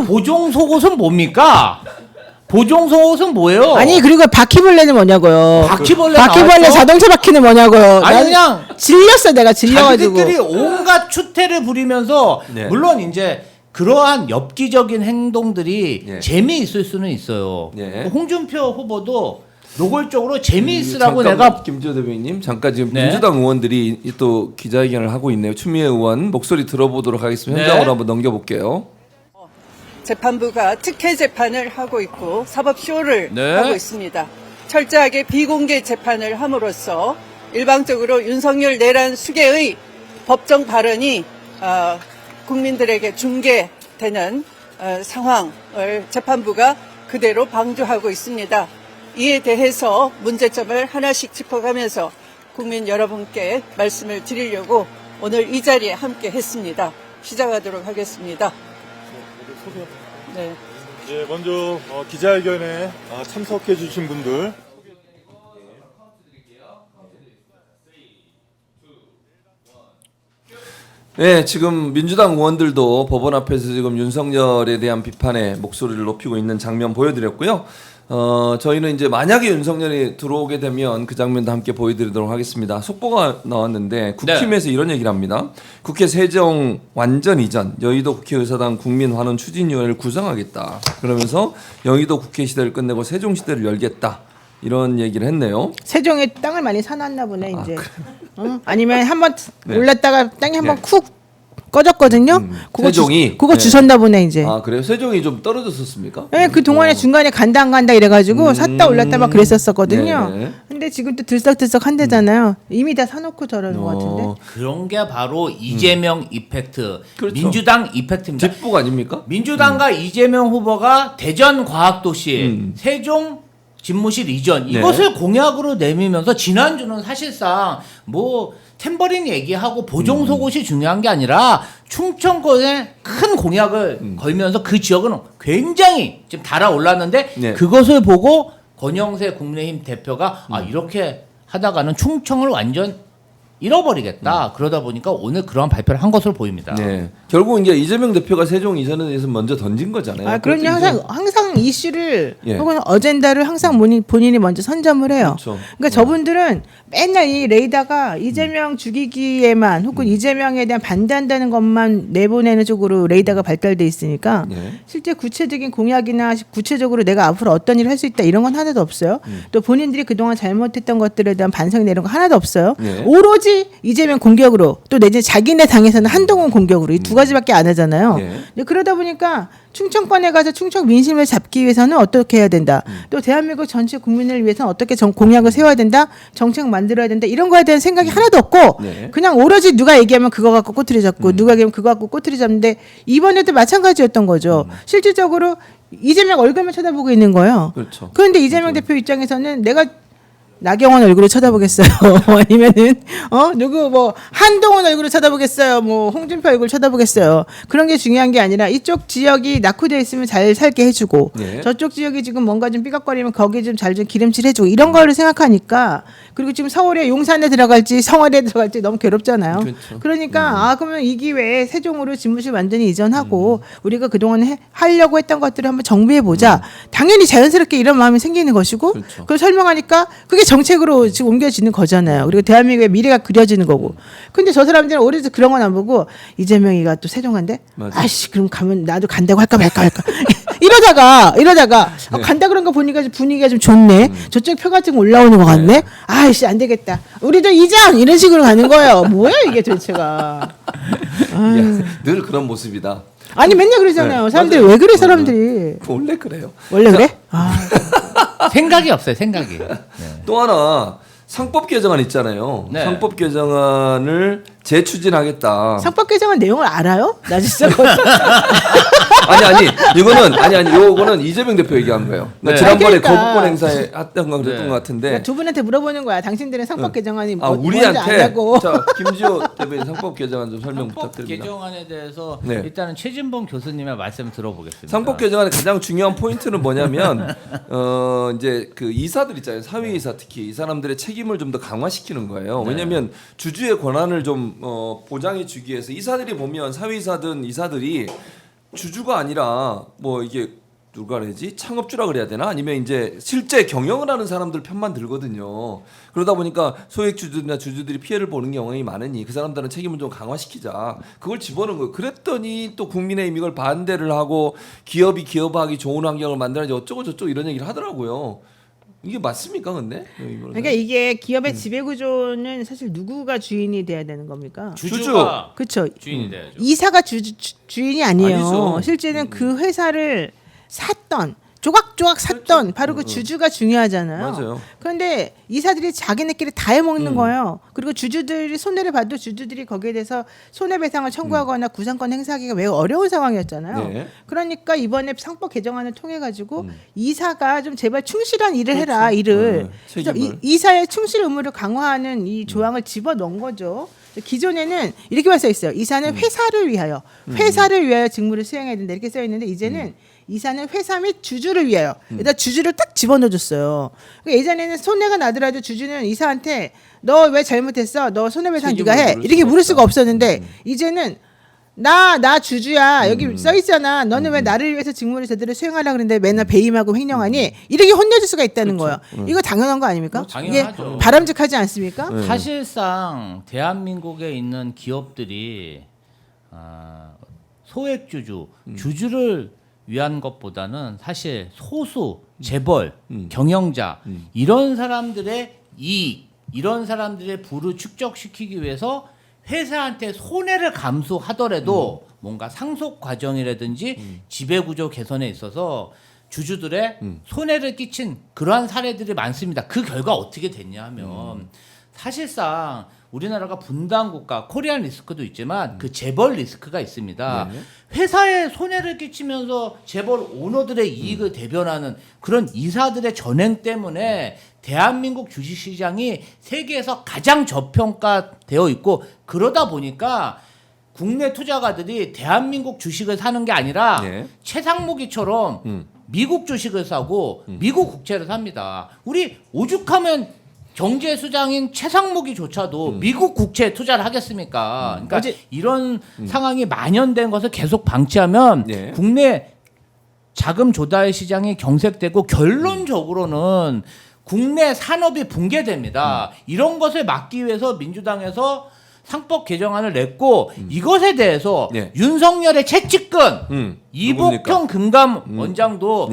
보종 속옷은 뭡니까? 보종 속옷은 뭐예요? 아니 그리고 바퀴벌레는 뭐냐고요. 바퀴벌레 바퀴벌레 자동차 바퀴는 뭐냐고요. 아니 그냥 질렸어 내가 질려가지고. 자기들끼리 온갖 추태를 부리면서 네. 물론 이제 그러한 엽기적인 행동들이 네. 재미있을 수는 있어요. 네. 홍준표 후보도 노골적으로 재미있으라고 잠깐만, 내가 김지호 대변인님 잠깐 지금 네. 민주당 의원들이 또 기자회견을 하고 있네요. 추미애 의원 목소리 들어보도록 하겠습니다. 네. 현장으로 한번 넘겨볼게요. 재판부가 특혜 재판을 하고 있고 사법쇼를 네. 하고 있습니다. 철저하게 비공개 재판을 함으로써 일방적으로 윤석열 내란 수계의 법정 발언이 국민들에게 중계되는 상황을 재판부가 그대로 방조하고 있습니다. 이에 대해서 문제점을 하나씩 짚어가면서 국민 여러분께 말씀을 드리려고 오늘 이 자리에 함께 했습니다. 시작하도록 하겠습니다. 네. 예, 먼저 기자회견에 참석해 주신 분들 네, 지금 민주당 의원들도 법원 앞에서 지금 윤석열에 대한 비판에 목소리를 높이고 있는 장면 보여드렸고요. 저희는 이제 만약에 윤석열이 들어오게 되면 그 장면도 함께 보여드리도록 하겠습니다. 속보가 나왔는데 국힘에서 이런 얘기를 합니다. 국회 세정 완전 이전 여의도 국회의사당 국민환원 추진위원회를 구성하겠다. 그러면서 여의도 국회 시대를 끝내고 세종 시대를 열겠다. 이런 얘기를 했네요. 세종에 땅을 많이 사놨나 보네 이제. 아니면 한번 네. 올랐다가 땅이 한번 네. 쿡 꺼졌거든요. 세종이 그거 네. 주웠나 보네 이제. 아 그래요? 세종이 좀 떨어졌었습니까? 네, 그 동안에 중간에 간다 안 간다 이래가지고 샀다 올랐다 막 그랬었거든요. 네. 근데 지금 또 들썩들썩 한대잖아요. 이미 다 사놓고 저러는 것 같은데. 그런 게 바로 이재명 이펙트, 그렇죠. 민주당 이펙트입니다. 뒷북 아닙니까? 민주당과 이재명 후보가 대전 과학도시, 세종 집무실 이전 이것을 공약으로 내밀면서 지난주는 사실상 뭐 탬버린 얘기하고 보종 속옷이 중요한 게 아니라 충청권에 큰 공약을 걸면서 그 지역은 굉장히 지금 달아올랐는데 네. 그것을 보고 권영세 국민의힘 대표가 아 이렇게 하다가는 충청을 완전 잃어버리겠다. 그러다 보니까 오늘 그런 발표를 한 것으로 보입니다. 네. 결국 이제 이재명 대표가 세종 이전에 대해서 먼저 던진 거잖아요. 아, 그럼요. 항상 이슈를 예. 혹은 어젠다를 항상 본인이 먼저 선점을 해요. 그렇죠. 그러니까 저분들은 맨날 이 레이더가 이재명 죽이기에만 혹은 이재명에 대한 반대한다는 것만 내보내는 쪽으로 레이더가 발달돼 있으니까 예. 실제 구체적인 공약이나 구체적으로 내가 앞으로 어떤 일을 할 수 있다 이런 건 하나도 없어요. 또 본인들이 그동안 잘못했던 것들에 대한 반성이나 이런 거 하나도 없어요. 예. 오로지 이재명 공격으로 또 내지 자기네 당에서는 한동훈 공격으로 이 두 가지밖에 안 하잖아요. 예. 근데 그러다 보니까 충청권에 가서 충청 민심을 잡기 위해서는 어떻게 해야 된다. 또 대한민국 전체 국민을 위해서는 어떻게 공약을 세워야 된다. 정책 만들어야 된다. 이런 거에 대한 생각이 하나도 없고 네. 그냥 오로지 누가 얘기하면 그거 갖고 꼬투리 잡고 누가 얘기하면 그거 갖고 꼬투리 잡는데 이번에도 마찬가지였던 거죠. 실질적으로 이재명 얼굴만 쳐다보고 있는 거예요. 그렇죠. 그런데 이재명 대표 입장에서는 내가 나경원 얼굴을 쳐다보겠어요. 아니면은 누구 뭐 한동훈 얼굴을 쳐다보겠어요. 뭐 홍준표 얼굴 쳐다보겠어요. 그런 게 중요한 게 아니라 이쪽 지역이 낙후돼 있으면 잘 살게 해주고 네. 저쪽 지역이 지금 뭔가 좀 삐걱거리면 거기 좀 잘 좀 기름칠 해주고 이런 거를 생각하니까 그리고 지금 서울에 용산에 들어갈지 성월에 들어갈지 너무 괴롭잖아요. 그렇죠. 그러니까 그러면 이 기회에 세종으로 집무실 완전히 이전하고 우리가 그동안 하려고 했던 것들을 한번 정비해 보자. 당연히 자연스럽게 이런 마음이 생기는 것이고 그렇죠. 그걸 설명하니까 그게 정책으로 지금 옮겨지는 거잖아요. 그리고 대한민국의 미래가 그려지는 거고. 근데 저 사람들은 오히려 그런 건 안 보고 이재명이가 또 세종한데 맞아. 아씨 그럼 가면 나도 간다고 할까 말까 이러다가 간다 그런 거 보니까 좀 분위기가 좀 좋네. 저쪽 표가 좀 올라오는 것 같네. 아이씨 안 되겠다. 우리도 이전 이런 식으로 가는 거예요. 뭐야 이게 도대체가. 늘 그런 모습이다. 아니 맨날 그러잖아요. 네, 사람들이 맞아요. 왜 그래 사람들이. 원래 그래요. 원래 그래? 아. 생각이 없어요. 생각이. 네. 또 하나 상법 개정안 있잖아요. 네. 상법 개정안을 재추진하겠다. 상법 개정안 내용을 알아요? 나 진짜 요거는 이재명 대표 얘기한 거예요. 네. 지난번에 그러니까. 거부권 행사에 했던 거 그랬던 네. 것 같은데. 그러니까 두 분한테 물어보는 거야. 당신들은 상법 개정안이 뭔지 우리한테 아냐고. 자 김지호 대표님 상법 개정안 좀 설명 상법 부탁드립니다. 개정안에 대해서 네. 일단은 최진봉 교수님의 말씀 들어보겠습니다. 상법 개정안의 가장 중요한 포인트는 뭐냐면 이제 그 이사들 있잖아요. 사회 이사 특히 이 사람들의 책임을 좀 더 강화시키는 거예요. 왜냐하면 주주의 권한을 좀 보장해 주기 위해서 이사들이 보면 사회 이사든 이사들이 주주가 아니라 뭐 이게 누가 그러지 창업주라 그래야 되나 아니면 이제 실제 경영을 하는 사람들 편만 들거든요. 그러다 보니까 소액 주주나 주주들이 피해를 보는 경우가 많으니 그 사람들은 책임을 좀 강화시키자 그걸 집어넣은 거예요. 그랬더니 또 국민의힘 이걸 반대를 하고 기업이 기업하기 좋은 환경을 만들어야지 어쩌고 저쩌고 이런 얘기를 하더라고요. 이게 맞습니까, 근데? 그러니까 이게 기업의 지배 구조는 사실 누구가 주인이 돼야 되는 겁니까? 주주가 그렇죠. 주인이 돼야죠. 이사가 주인이 아니에요. 아니죠. 실제는 그 회사를 샀던 조각조각 샀던 바로 그 주주가 중요하잖아요. 맞아요. 그런데 이사들이 자기네끼리 다 해먹는 거예요. 그리고 주주들이 손해를 봐도 주주들이 거기에 대해서 손해배상을 청구하거나 구상권 행사하기가 매우 어려운 상황이었잖아요. 네. 그러니까 이번에 상법 개정안을 통해 가지고 이사가 좀 제발 충실한 일을 해라 일을. 그래서 책임을. 이사의 충실 의무를 강화하는 이 조항을 집어넣은 거죠. 기존에는 이렇게 써 있어요. 이사는 회사를 위하여 직무를 수행해야 된다 이렇게 써 있는데 이제는 이사는 회사 및 주주를 위하여. 일단 주주를 딱 집어넣어줬어요. 그러니까 예전에는 손해가 나더라도 주주는 이사한테 너 왜 잘못했어? 너 손해배상 네가 해. 이렇게 물을 수가 없었는데 이제는 나 주주야. 여기 써 있잖아. 너는 왜 나를 위해서 직무를 제대로 수행하려고 그러는데 맨날 배임하고 횡령하니? 이렇게 혼내줄 수가 있다는 거예요. 이거 당연한 거 아닙니까? 당연하죠. 이게 바람직하지 않습니까? 사실상 대한민국에 있는 기업들이 소액 주주를 위한 것보다는 사실 소수 재벌, 경영자 이런 사람들의 이익, 이런 사람들의 부를 축적시키기 위해서 회사한테 손해를 감수하더라도 뭔가 상속 과정이라든지 지배구조 개선에 있어서 주주들의 손해를 끼친 그러한 사례들이 많습니다. 그 결과 어떻게 됐냐 하면 사실상 우리나라가 분단 국가, 코리안 리스크도 있지만 그 재벌 리스크가 있습니다. 회사에 손해를 끼치면서 재벌 오너들의 이익을 대변하는 그런 이사들의 전행 때문에 대한민국 주식시장이 세계에서 가장 저평가되어 있고 그러다 보니까 국내 투자가들이 대한민국 주식을 사는 게 아니라 최상무기처럼 미국 주식을 사고 미국 국채를 삽니다. 우리 오죽하면 경제수장인 최상무기조차도 미국 국채에 투자를 하겠습니까? 그러니까 이런 상황이 만연된 것을 계속 방치하면 국내 자금 조달 시장이 경색되고 결론적으로는 국내 산업이 붕괴됩니다. 이런 것을 막기 위해서 민주당에서 상법 개정안을 냈고 이것에 대해서 윤석열의 최측근 이복형 금감원장도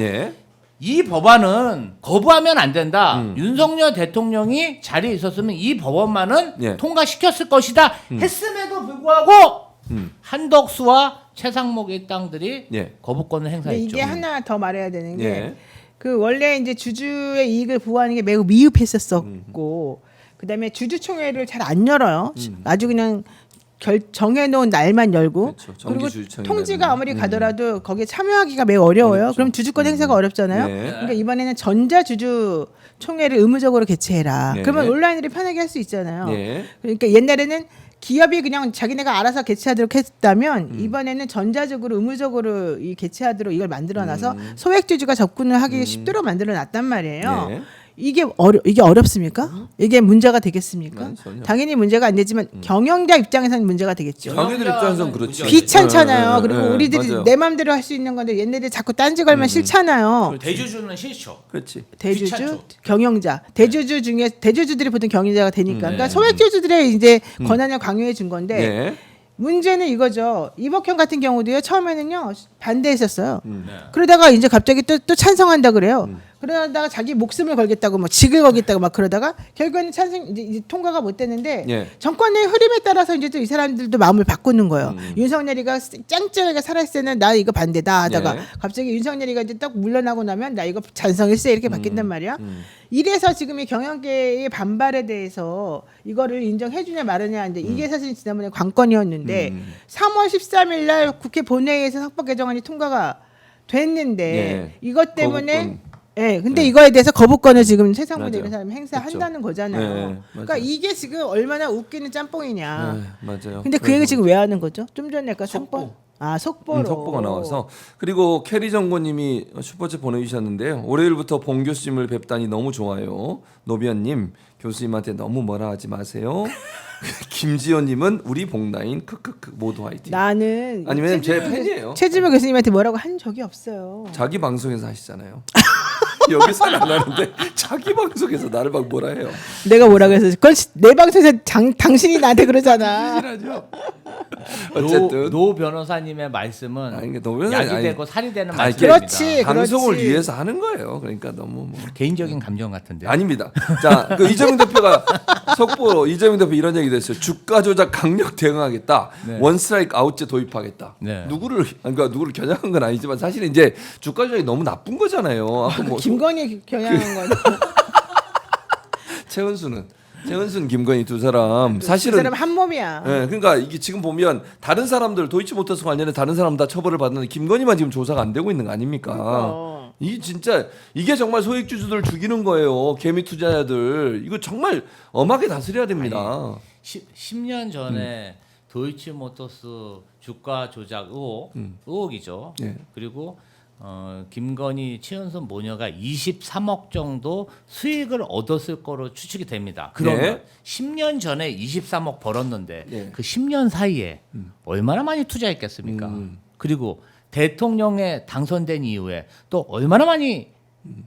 이 법안은 거부하면 안 된다. 윤석열 대통령이 자리에 있었으면 이 법안만은 통과시켰을 것이다. 했음에도 불구하고 한덕수와 최상목의 땅들이 거부권을 행사했죠. 이게 하나 더 말해야 되는 게 그 원래 이제 주주의 이익을 보호하는 게 매우 미흡했었고 그다음에 주주총회를 잘 안 열어요. 아주 그냥 정해놓은 날만 열고 그리고 통지가 아무리 가더라도 거기에 참여하기가 매우 어려워요. 그럼 주주권 행사가 어렵잖아요. 그러니까 이번에는 전자주주 총회를 의무적으로 개최해라. 그러면 온라인으로 편하게 할 수 있잖아요. 그러니까 옛날에는 기업이 그냥 자기네가 알아서 개최하도록 했다면 이번에는 전자적으로 의무적으로 이 개최하도록 이걸 만들어놔서 소액주주가 접근을 하기 쉽도록 만들어놨단 말이에요. 이게 어렵습니까? 이게 문제가 되겠습니까? 당연히 문제가 안 되지만 경영자 입장에서는 문제가 되겠죠. 경영자 입장에서는 그렇지. 귀찮잖아요. 그리고 우리들이 내 마음대로 할 수 있는 건데 얘네들 자꾸 딴지 걸면 싫잖아요. 대주주는 싫죠. 그렇지. 대주주, 귀찮죠. 경영자, 대주주 중에 대주주들이 보통 경영자가 되니까, 그러니까 소액주주들의 이제 권한을 강요해 준 건데 문제는 이거죠. 이복형 같은 경우도요. 처음에는요 반대했었어요. 그러다가 이제 갑자기 또 찬성한다 그래요. 그러다가 자기 목숨을 걸겠다고 뭐 직을 걸겠다고 막 그러다가 결국에는 이제 통과가 못 됐는데 예. 정권의 흐름에 따라서 이제 또 이 사람들도 마음을 바꾸는 거예요. 윤석열이가 짱짱하게 살았을 때는 나 이거 반대다 하다가 예. 갑자기 윤석열이가 이제 딱 물러나고 나면 나 이거 찬성일세 이렇게 바뀐단 말이야. 이래서 지금 이 경영계의 반발에 대해서 이거를 인정해주냐 마느냐 이제 이게 사실 지난번에 관건이었는데 3월 13일 날 국회 본회의에서 헌법 개정안이 통과가 됐는데 예. 이것 때문에 거부권. 예, 근데 이거에 대해서 거부권을 지금 세상문제 맞아요. 이런 사람이 행사한다는 거잖아요. 네, 맞아요. 그러니까 이게 지금 얼마나 웃기는 짬뽕이냐. 네, 맞아요. 근데 그 얘기 지금 왜 하는 거죠? 좀 전에 아까 속보. 속보로. 속보가 나와서 그리고 캐리 정보님이 슈퍼챗 보내주셨는데요. 월요일부터 봉 교수님을 뵙다니 너무 좋아요. 노비언님 교수님한테 너무 뭐라 하지 마세요. 김지연님은 우리 봉나인 크크크 모두 화이팅. 나는 아니면 제 팬이에요. 최지명 교수님한테 뭐라고 한 적이 없어요. 자기 방송에서 하시잖아요. 여기서는 안 하는데 자기 방송에서 나를 막 뭐라 해요. 내가 뭐라고 해서 그건 내 방송에서 당신이 나한테 그러잖아. 싫어하죠. 어쨌든 노 변호사님의 말씀은 아니, 그러니까 노 변호사- 약이 아니, 되고 살이 되는 아니, 말씀입니다. 그렇지. 방송을 그렇지. 위해서 하는 거예요. 그러니까 너무 뭐. 개인적인 감정 같은데. 아닙니다. 자, 그 이재명 대표가 속보로 이재명 대표 이런 얘기도 했어요. 주가 조작 강력 대응하겠다. 네. 원스트라이크 아웃제 도입하겠다. 네. 누구를 겨냥한 건 아니지만 사실 이제 주가 조작이 너무 나쁜 거잖아요. 아까 뭐 김건희 겨냥한 거. 최은순, 김건희 두 사람 사실은 그 사람 한 몸이야. 예, 그러니까 이게 지금 보면 다른 사람들 도이치모터스 관련해 다른 사람 다 처벌을 받는데 김건희만 지금 조사가 안 되고 있는 거 아닙니까? 그러니까. 이 진짜 이게 정말 소액주주들 죽이는 거예요. 개미 투자자들 이거 정말 엄하게 다스려야 됩니다. 10년 전에 도이치모터스 주가 조작 의혹이죠. 예. 그리고 김건희, 최은순 모녀가 23억 정도 수익을 얻었을 거로 추측이 됩니다. 그러면 네. 10년 전에 23억 벌었는데 네. 그 10년 사이에 얼마나 많이 투자했겠습니까? 그리고 대통령에 당선된 이후에 또 얼마나 많이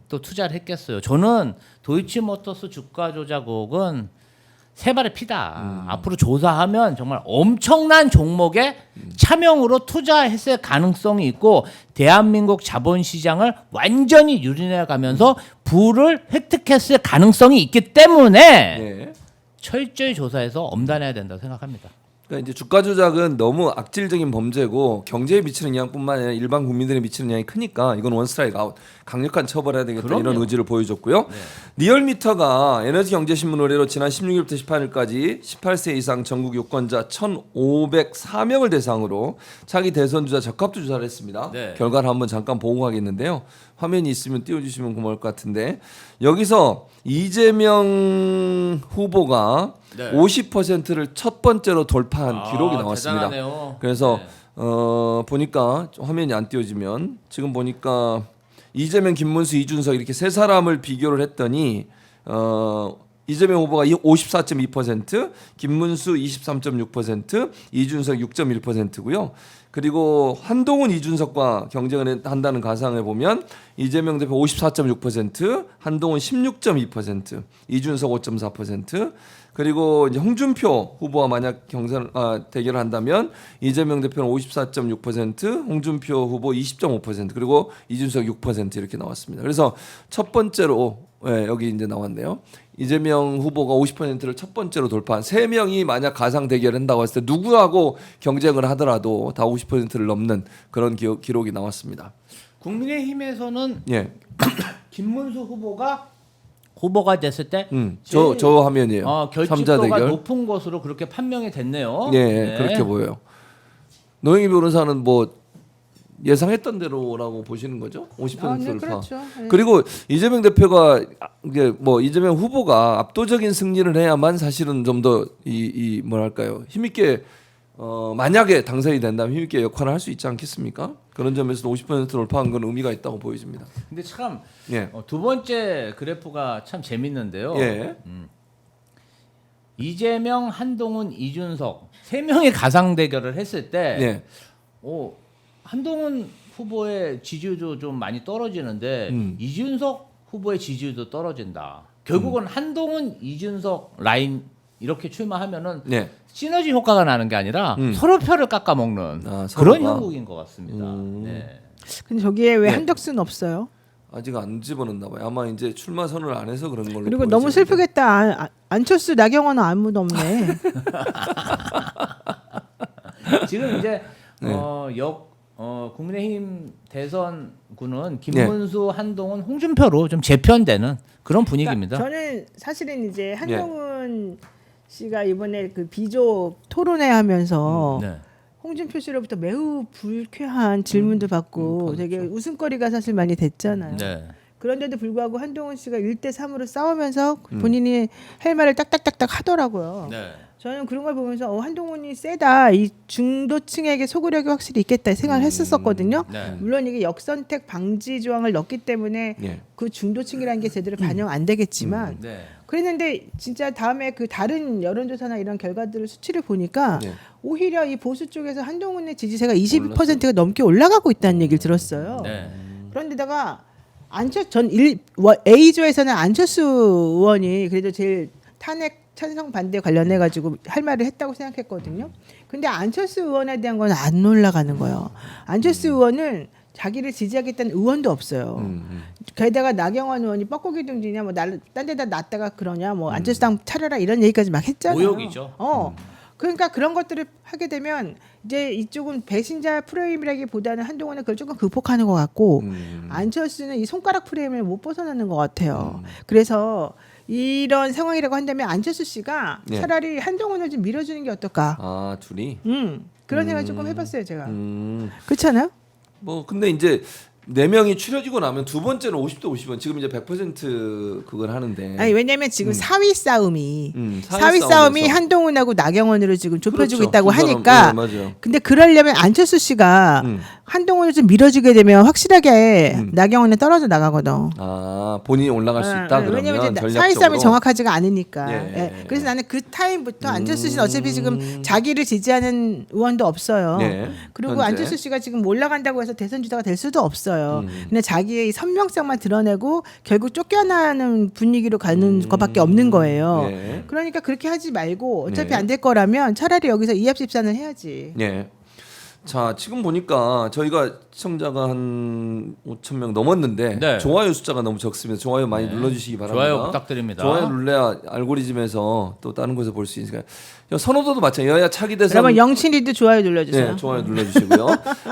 또 투자를 했겠어요. 저는 도이치모터스 주가 조작 의혹은 세 발의 피다. 앞으로 조사하면 정말 엄청난 종목에 차명으로 투자했을 가능성이 있고 대한민국 자본시장을 완전히 유린해 가면서 부를 획득했을 가능성이 있기 때문에 네. 철저히 조사해서 엄단해야 된다고 생각합니다. 그러니까 이제 주가 조작은 너무 악질적인 범죄고 경제에 미치는 영향뿐만 아니라 일반 국민들에 미치는 영향이 크니까 이건 원스트라이크 아웃 강력한 처벌해야 되겠다 그럼요. 이런 의지를 보여줬고요. 리얼미터가 에너지경제신문 의뢰로 지난 16일부터 18일까지 18세 이상 전국 유권자 1,504명을 대상으로 차기 대선 주자 적합도 조사를 했습니다. 네. 결과를 한번 잠깐 보고 가겠는데요. 화면이 있으면 띄워주시면 고마울 것 같은데 여기서 이재명 후보가 네. 50%를 첫 번째로 돌파한 기록이 나왔습니다. 대단하네요. 그래서 네. 보니까 화면이 안 띄워지면 지금 보니까 이재명, 김문수, 이준석 이렇게 세 사람을 비교를 했더니 이재명 후보가 54.2%, 김문수 23.6%, 이준석 6.1%고요. 그리고 한동훈, 이준석과 경쟁을 한다는 가상을 보면 이재명 대표 54.6%, 한동훈 16.2%, 이준석 5.4%, 그리고 이제 홍준표 후보와 만약 대결을 한다면 이재명 대표는 54.6%, 홍준표 후보 20.5%, 그리고 이준석 6% 이렇게 나왔습니다. 그래서 첫 번째로 여기 이제 나왔네요. 이재명 후보가 50%를 첫 번째로 돌파한 세 명이 만약 가상 대결을 한다고 했을 때 누구하고 경쟁을 하더라도 다 50%를 넘는 그런 기록이 나왔습니다. 국민의힘에서는 예, 김문수 후보가 됐을 때 저 화면이에요. 삼자 결집도가 대결. 높은 것으로 그렇게 판명이 됐네요. 예, 네. 그렇게 보여요. 노영희 변호사는 뭐 예상했던 대로라고 보시는 거죠? 50% 네, 돌파. 그렇죠. 네. 그리고 이재명 대표가 이게 뭐 이재명 후보가 압도적인 승리를 해야만 사실은 좀 더 이 뭐랄까요 힘있게 만약에 당선이 된다면 힘있게 역할을 할 수 있지 않겠습니까? 그런 점에서 50% 돌파한 건 의미가 있다고 보여집니다. 근데 참 예, 두 번째 그래프가 참 재밌는데요. 예, 이재명, 한동훈, 이준석 세 명의 가상 대결을 했을 때 예, 한동훈 후보의 지지율도 좀 많이 떨어지는데 이준석 후보의 지지율도 떨어진다. 결국은 한동훈, 이준석 라인 이렇게 출마하면은 네. 시너지 효과가 나는 게 아니라 서로 표를 깎아먹는 아, 그런 서로가. 형국인 것 같습니다. 네. 근데 저기에 왜 네. 한덕수는 없어요? 아직 안 집어넣나 봐요. 아마 이제 출마 선언을 안 해서 그런 걸로. 그리고 너무 보여지는데. 슬프겠다. 안철수 나경원은 아무도 없네. 지금 이제 네. 국민의힘 대선구는 김문수, 한동훈, 홍준표로 좀 재편되는 그런 분위기입니다. 그러니까 저는 사실은 이제 한동훈 씨가 이번에 그 비조 토론회 하면서 네. 홍준표 씨로부터 매우 불쾌한 질문도 받고 되게 웃음거리가 사실 많이 됐잖아요. 네. 그런데도 불구하고 한동훈 씨가 1대3으로 싸우면서 본인이 할 말을 딱딱딱딱 하더라고요. 네. 저는 그런 걸 보면서 한동훈이 세다. 이 중도층에게 소구력이 확실히 있겠다 생각을 했었거든요. 네. 물론 이게 역선택 방지 조항을 넣기 때문에 그 중도층이라는 게 제대로 반영 안 되겠지만 네. 그랬는데 진짜 다음에 그 다른 여론조사나 이런 결과들을 수치를 보니까 오히려 이 보수 쪽에서 한동훈의 지지세가 20%가 넘게 올라가고 있다는 얘기를 들었어요. 네. 그런데다가 전 A조에서는 안철수 의원이 그래도 제일 탄핵 찬성 반대 관련해 가지고 할 말을 했다고 생각했거든요. 근데 안철수 의원에 대한 건 안 올라가는 거예요. 안철수 의원은 자기를 지지하겠다는 의원도 없어요. 게다가 나경원 의원이 뻐꾸기 둥지냐 뭐 딴 데다 놨다가 그러냐 뭐 안철수 당 차려라 이런 얘기까지 막 했잖아요. 모욕이죠. 그러니까 그런 것들을 하게 되면 이제 이쪽은 배신자 프레임이라기보다는 한동훈은 그걸 조금 극복하는 것 같고 안철수는 이 손가락 프레임을 못 벗어나는 것 같아요. 그래서 이런 상황이라고 한다면 안철수 씨가 차라리 한동훈을 좀 밀어주는 게 어떨까? 아 둘이. 그런 생각 조금 해봤어요 제가. 그렇지 않아요? 뭐 근데 이제 4명이 추려지고 나면 두 번째는 50대 50원. 지금 이제 100% 그걸 하는데. 아니 왜냐면 지금 사위 싸움이 사위 싸움이 싸움에서. 한동훈하고 나경원으로 지금 좁혀지고 그렇죠. 있다고 두 사람, 하니까. 네, 맞아요. 근데 그러려면 안철수 씨가 한동훈을 좀 밀어주게 되면 확실하게 나경원에 떨어져 나가거든. 아 본인이 올라갈 수 있다 그러면 왜냐면 이제 전략적으로. 사위 싸움이 정확하지가 않으니까. 예. 예. 그래서 나는 그 타임부터 안철수 씨는 어차피 지금 자기를 지지하는 의원도 없어요. 그리고 현재. 안철수 씨가 지금 올라간다고 해서 대선 주자가 될 수도 없어요. 근데 자기의 이 선명성만 드러내고 결국 쫓겨나는 분위기로 가는 것밖에 없는 거예요. 그러니까 그렇게 하지 말고 어차피 안 될 거라면 차라리 여기서 이합집산을 해야지. 예. 자 지금 보니까 저희가 시청자가 한 5,000명 넘었는데 네. 좋아요 숫자가 너무 적습니다. 좋아요 많이 눌러주시기 바랍니다. 좋아요 부탁드립니다. 좋아요 눌러야 알고리즘에서 또 다른 곳에서 볼 수 있으니까 선호도도 마찬가지. 여야 차기 대선. 여러분 영신이도 좋아요 눌러주세요. 네, 좋아요 눌러주시고요.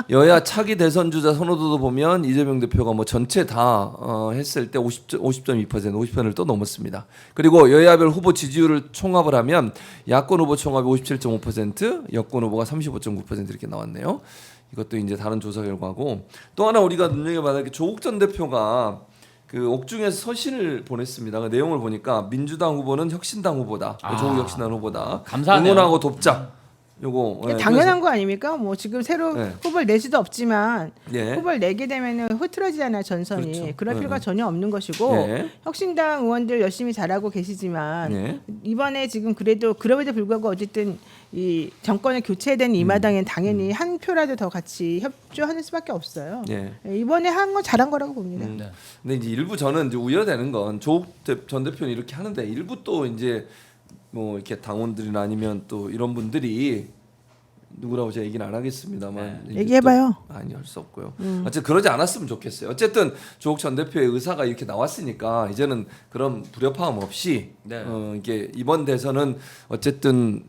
여야 차기 대선 주자 선호도도 보면 이재명 대표가 뭐 전체 다 했을 때 50.2%, 50%를 또 넘었습니다. 그리고 여야별 후보 지지율을 총합을 하면 야권 후보 총합이 57.5%, 여권 후보가 35.9% 이렇게 나왔네요. 이것도 이제 다른 조사 결과고 또 하나 우리가 눈여겨봐야 할 게 조국 전 대표가 그 옥중에서 서신을 보냈습니다. 그 내용을 보니까 민주당 후보는 혁신당 후보다, 조국 혁신당 후보다. 감사하네요. 응원하고 돕자. 요거 예, 당연한 거 아닙니까? 뭐 지금 새로 네. 후보를 낼 수도 없지만 예. 후보를 내게 되면은 흐트러지잖아요 전선이. 그렇죠. 그럴 필요가 네. 전혀 없는 것이고 예. 혁신당 의원들 열심히 잘하고 계시지만 예. 이번에 지금 그래도 그럼에도 불구하고 어쨌든 이 정권을 교체된 이 마당엔 당연히 한 표라도 더 같이 협조하는 수밖에 없어요. 예. 이번에 한 건 잘한 거라고 봅니다. 네. 근데 이제 일부 저는 이제 우려되는 건 조국 전 대표는 이렇게 하는데 일부 또 이제 뭐 이렇게 당원들이나 아니면 또 이런 분들이 누구라고 제가 얘기는 안 하겠습니다만 이제 얘기해봐요. 또 아니 할 수 없고요. 어쨌든 그러지 않았으면 좋겠어요. 어쨌든 조국 전 대표의 의사가 이렇게 나왔으니까 이제는 그런 불협화음 없이 네. 이게 이번 대선은 어쨌든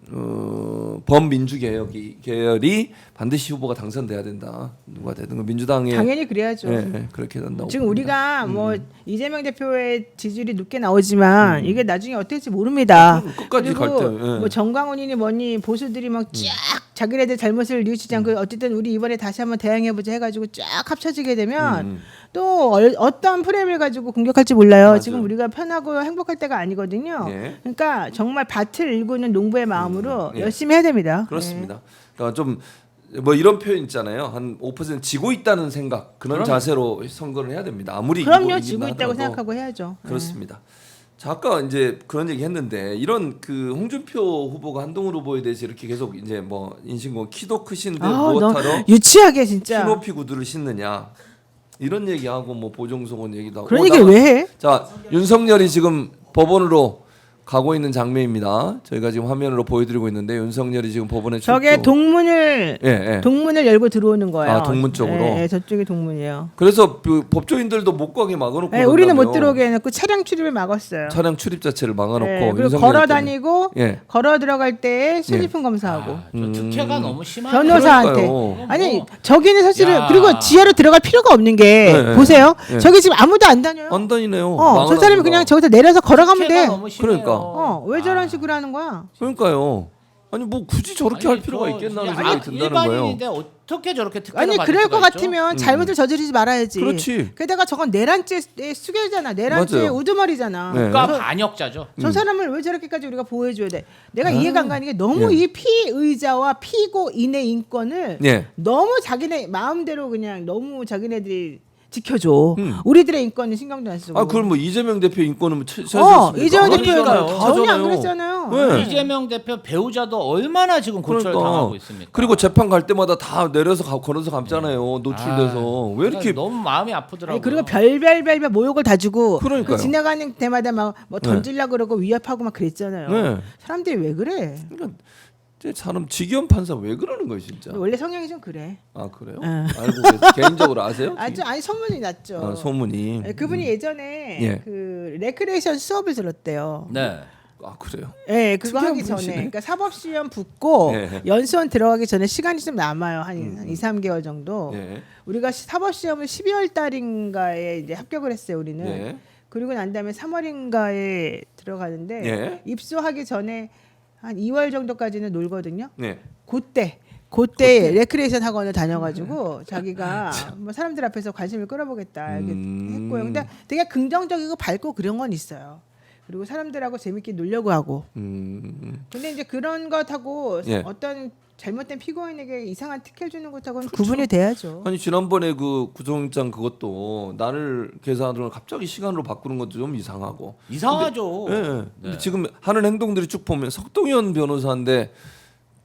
범민주 계열이 반드시 후보가 당선돼야 된다. 누가 되든 그 민주당의 당연히 그래야죠. 예, 그렇게 된다고. 지금 봅니다. 우리가 뭐 이재명 대표의 지지율이 높게 나오지만 이게 나중에 어떻게 될지 모릅니다. 끝까지 그리고 갈 때, 예. 뭐 정광훈이니 뭐니 보수들이 막 쫙 자기네들 잘못을 뉘우치지 않고 어쨌든 우리 이번에 다시 한번 대항해보자 해가지고 쫙 합쳐지게 되면 또 어떤 프레임을 가지고 공격할지 몰라요. 맞아요. 지금 우리가 편하고 행복할 때가 아니거든요. 예. 그러니까 정말 밭을 일구는 농부의 마음으로 예. 열심히 해야 됩니다. 그렇습니다. 그러니까 좀 뭐 이런 표현 있잖아요. 한 5% 지고 있다는 생각 그런 자세로 선거를 해야 됩니다. 아무리 그럼요, 이기고 지고 이긴다 있다고 하더라도. 생각하고 해야죠. 그렇습니다. 자, 아까 이제 그런 얘기 했는데 이런 그 홍준표 후보가 한동훈 후보에 대해서 이렇게 계속 이제 뭐 인신공 키도 크신데 너 무엇하러 유치하게 진짜. 키높이 구두를 신느냐 이런 얘기하고 뭐 보정성원 얘기도 하고. 그런 얘기 왜 해? 자 윤석열이 지금 법원으로 가고 있는 장면입니다. 저희가 지금 화면으로 보여드리고 있는데 윤석열이 지금 법원에 저게 출두. 동문을 동문을 열고 들어오는 거예요. 아, 동문 쪽으로. 네, 저쪽이 동문이에요. 그래서 그 법조인들도 못 가게 막아놓고. 네, 우리는 못 그런다며. 들어오게 해놓고 차량 출입을 막았어요. 차량 출입 자체를 막아놓고. 네, 그리고 윤석열 걸어 때문에. 다니고 걸어 들어갈 때 실리폰 검사하고 저 특혜가 너무 심하네. 변호사한테 그러니까요. 아니 저기는 사실은 야. 그리고 지하로 들어갈 필요가 없는 게 네, 보세요. 네. 저기 지금 아무도 안 다녀요. 안 다니네요. 저 사람이 그냥 저기서 내려서 걸어가면 돼. 너무 심해요. 그러니까. 왜 저런 식으로 하는 거야? 그러니까요. 아니 뭐 굳이 저렇게 할 필요가 있겠나는 생각이 든다는 거예요. 일반인인데 어떻게 저렇게 특혜를 아니 받을 그럴 수가 것 있죠? 같으면 잘못을 저지르지 말아야지. 그렇지. 게다가 저건 내란죄의 수괴잖아. 내란죄의 맞아요. 우두머리잖아. 네. 국가 반역자죠. 저 사람을 왜 저렇게까지 우리가 보호해줘야 돼? 내가 이해가 안 가는 게 너무 이 피의자와 피고인의 인권을 너무 자기네 마음대로 그냥 너무 자기네들이 지켜줘. 우리들의 인권은 신경도 안 쓰고. 아 그럼 뭐 이재명 대표 인권은 뭐 이재명 대표가 아니잖아요. 전혀 안 다잖아요. 그랬잖아요. 네. 이재명 대표 배우자도 얼마나 지금 고초를 당하고 있습니까? 그리고 재판 갈 때마다 다 내려서 걸어서 감잖아요. 노출돼서 왜 이렇게 너무 마음이 아프더라고요. 아니, 그리고 별별 모욕을 다 주고 그러니까요. 그 지나가는 데마다 막 뭐 던질라 그러고 위협하고 막 그랬잖아요. 네. 사람들이 왜 그래? 그러니까 제 사람 지기현 판사 왜 그러는 거예요 진짜? 원래 성향이 좀 그래. 아 그래요? 응. 알고 계세요? 개인적으로 아세요? 아니 소문이 났죠. 아, 소문이. 네, 그분이 예전에 예. 그 레크레이션 수업을 들었대요. 네. 아 그래요? 네, 그거 특이한 하기 전에, 분이시네. 그러니까 사법시험 붙고 예. 연수원 들어가기 전에 시간이 좀 남아요, 한 2, 3개월 정도. 예. 우리가 사법시험을 12월 달인가에 이제 합격을 했어요, 우리는. 예. 그리고 난 다음에 3월인가에 들어가는데 예. 입소하기 전에 한 2월 정도까지는 놀거든요. 네. 그때 레크레이션 학원을 다녀가지고 자기가 뭐 사람들 앞에서 관심을 끌어보겠다 이렇게 했고요. 근데 되게 긍정적이고 밝고 그런 건 있어요. 그리고 사람들하고 재밌게 놀려고 하고. 근데 이제 그런 것하고 예. 어떤 잘못된 피고인에게 이상한 특혜 주는 것하고는 구분이 돼야죠. 아니 지난번에 그 구속영장 그것도 날을 계산으로 갑자기 시간으로 바꾸는 것도 좀 이상하고. 이상하죠. 근데 지금 하는 행동들이 쭉 보면 석동현 변호사인데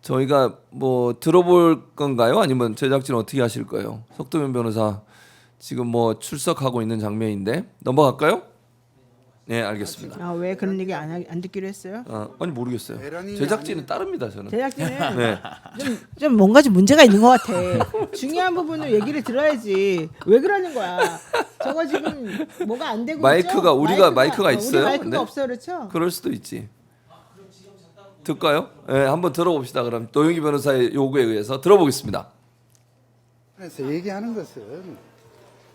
저희가 뭐 들어볼 건가요? 아니면 제작진 어떻게 하실 거예요? 석동현 변호사 지금 뭐 출석하고 있는 장면인데 넘어갈까요? 네, 알겠습니다. 아, 왜 그런 얘기 안 듣기로 했어요? 아니 모르겠어요. 제작진은 따릅니다 저는. 제작진은 네. 좀 뭔가 좀 문제가 있는 것 같아. 중요한 부분을 얘기를 들어야지. 왜 그러는 거야? 저거 지금 뭐가 안 되고 마이크가 있죠? 우리가 마이크가 있어요? 우리 마이크가 네. 없어 그렇죠? 그럴 수도 있지. 듣까요? 네, 한번 들어봅시다. 그럼 노영희 변호사의 요구에 의해서 들어보겠습니다. 그래서 얘기하는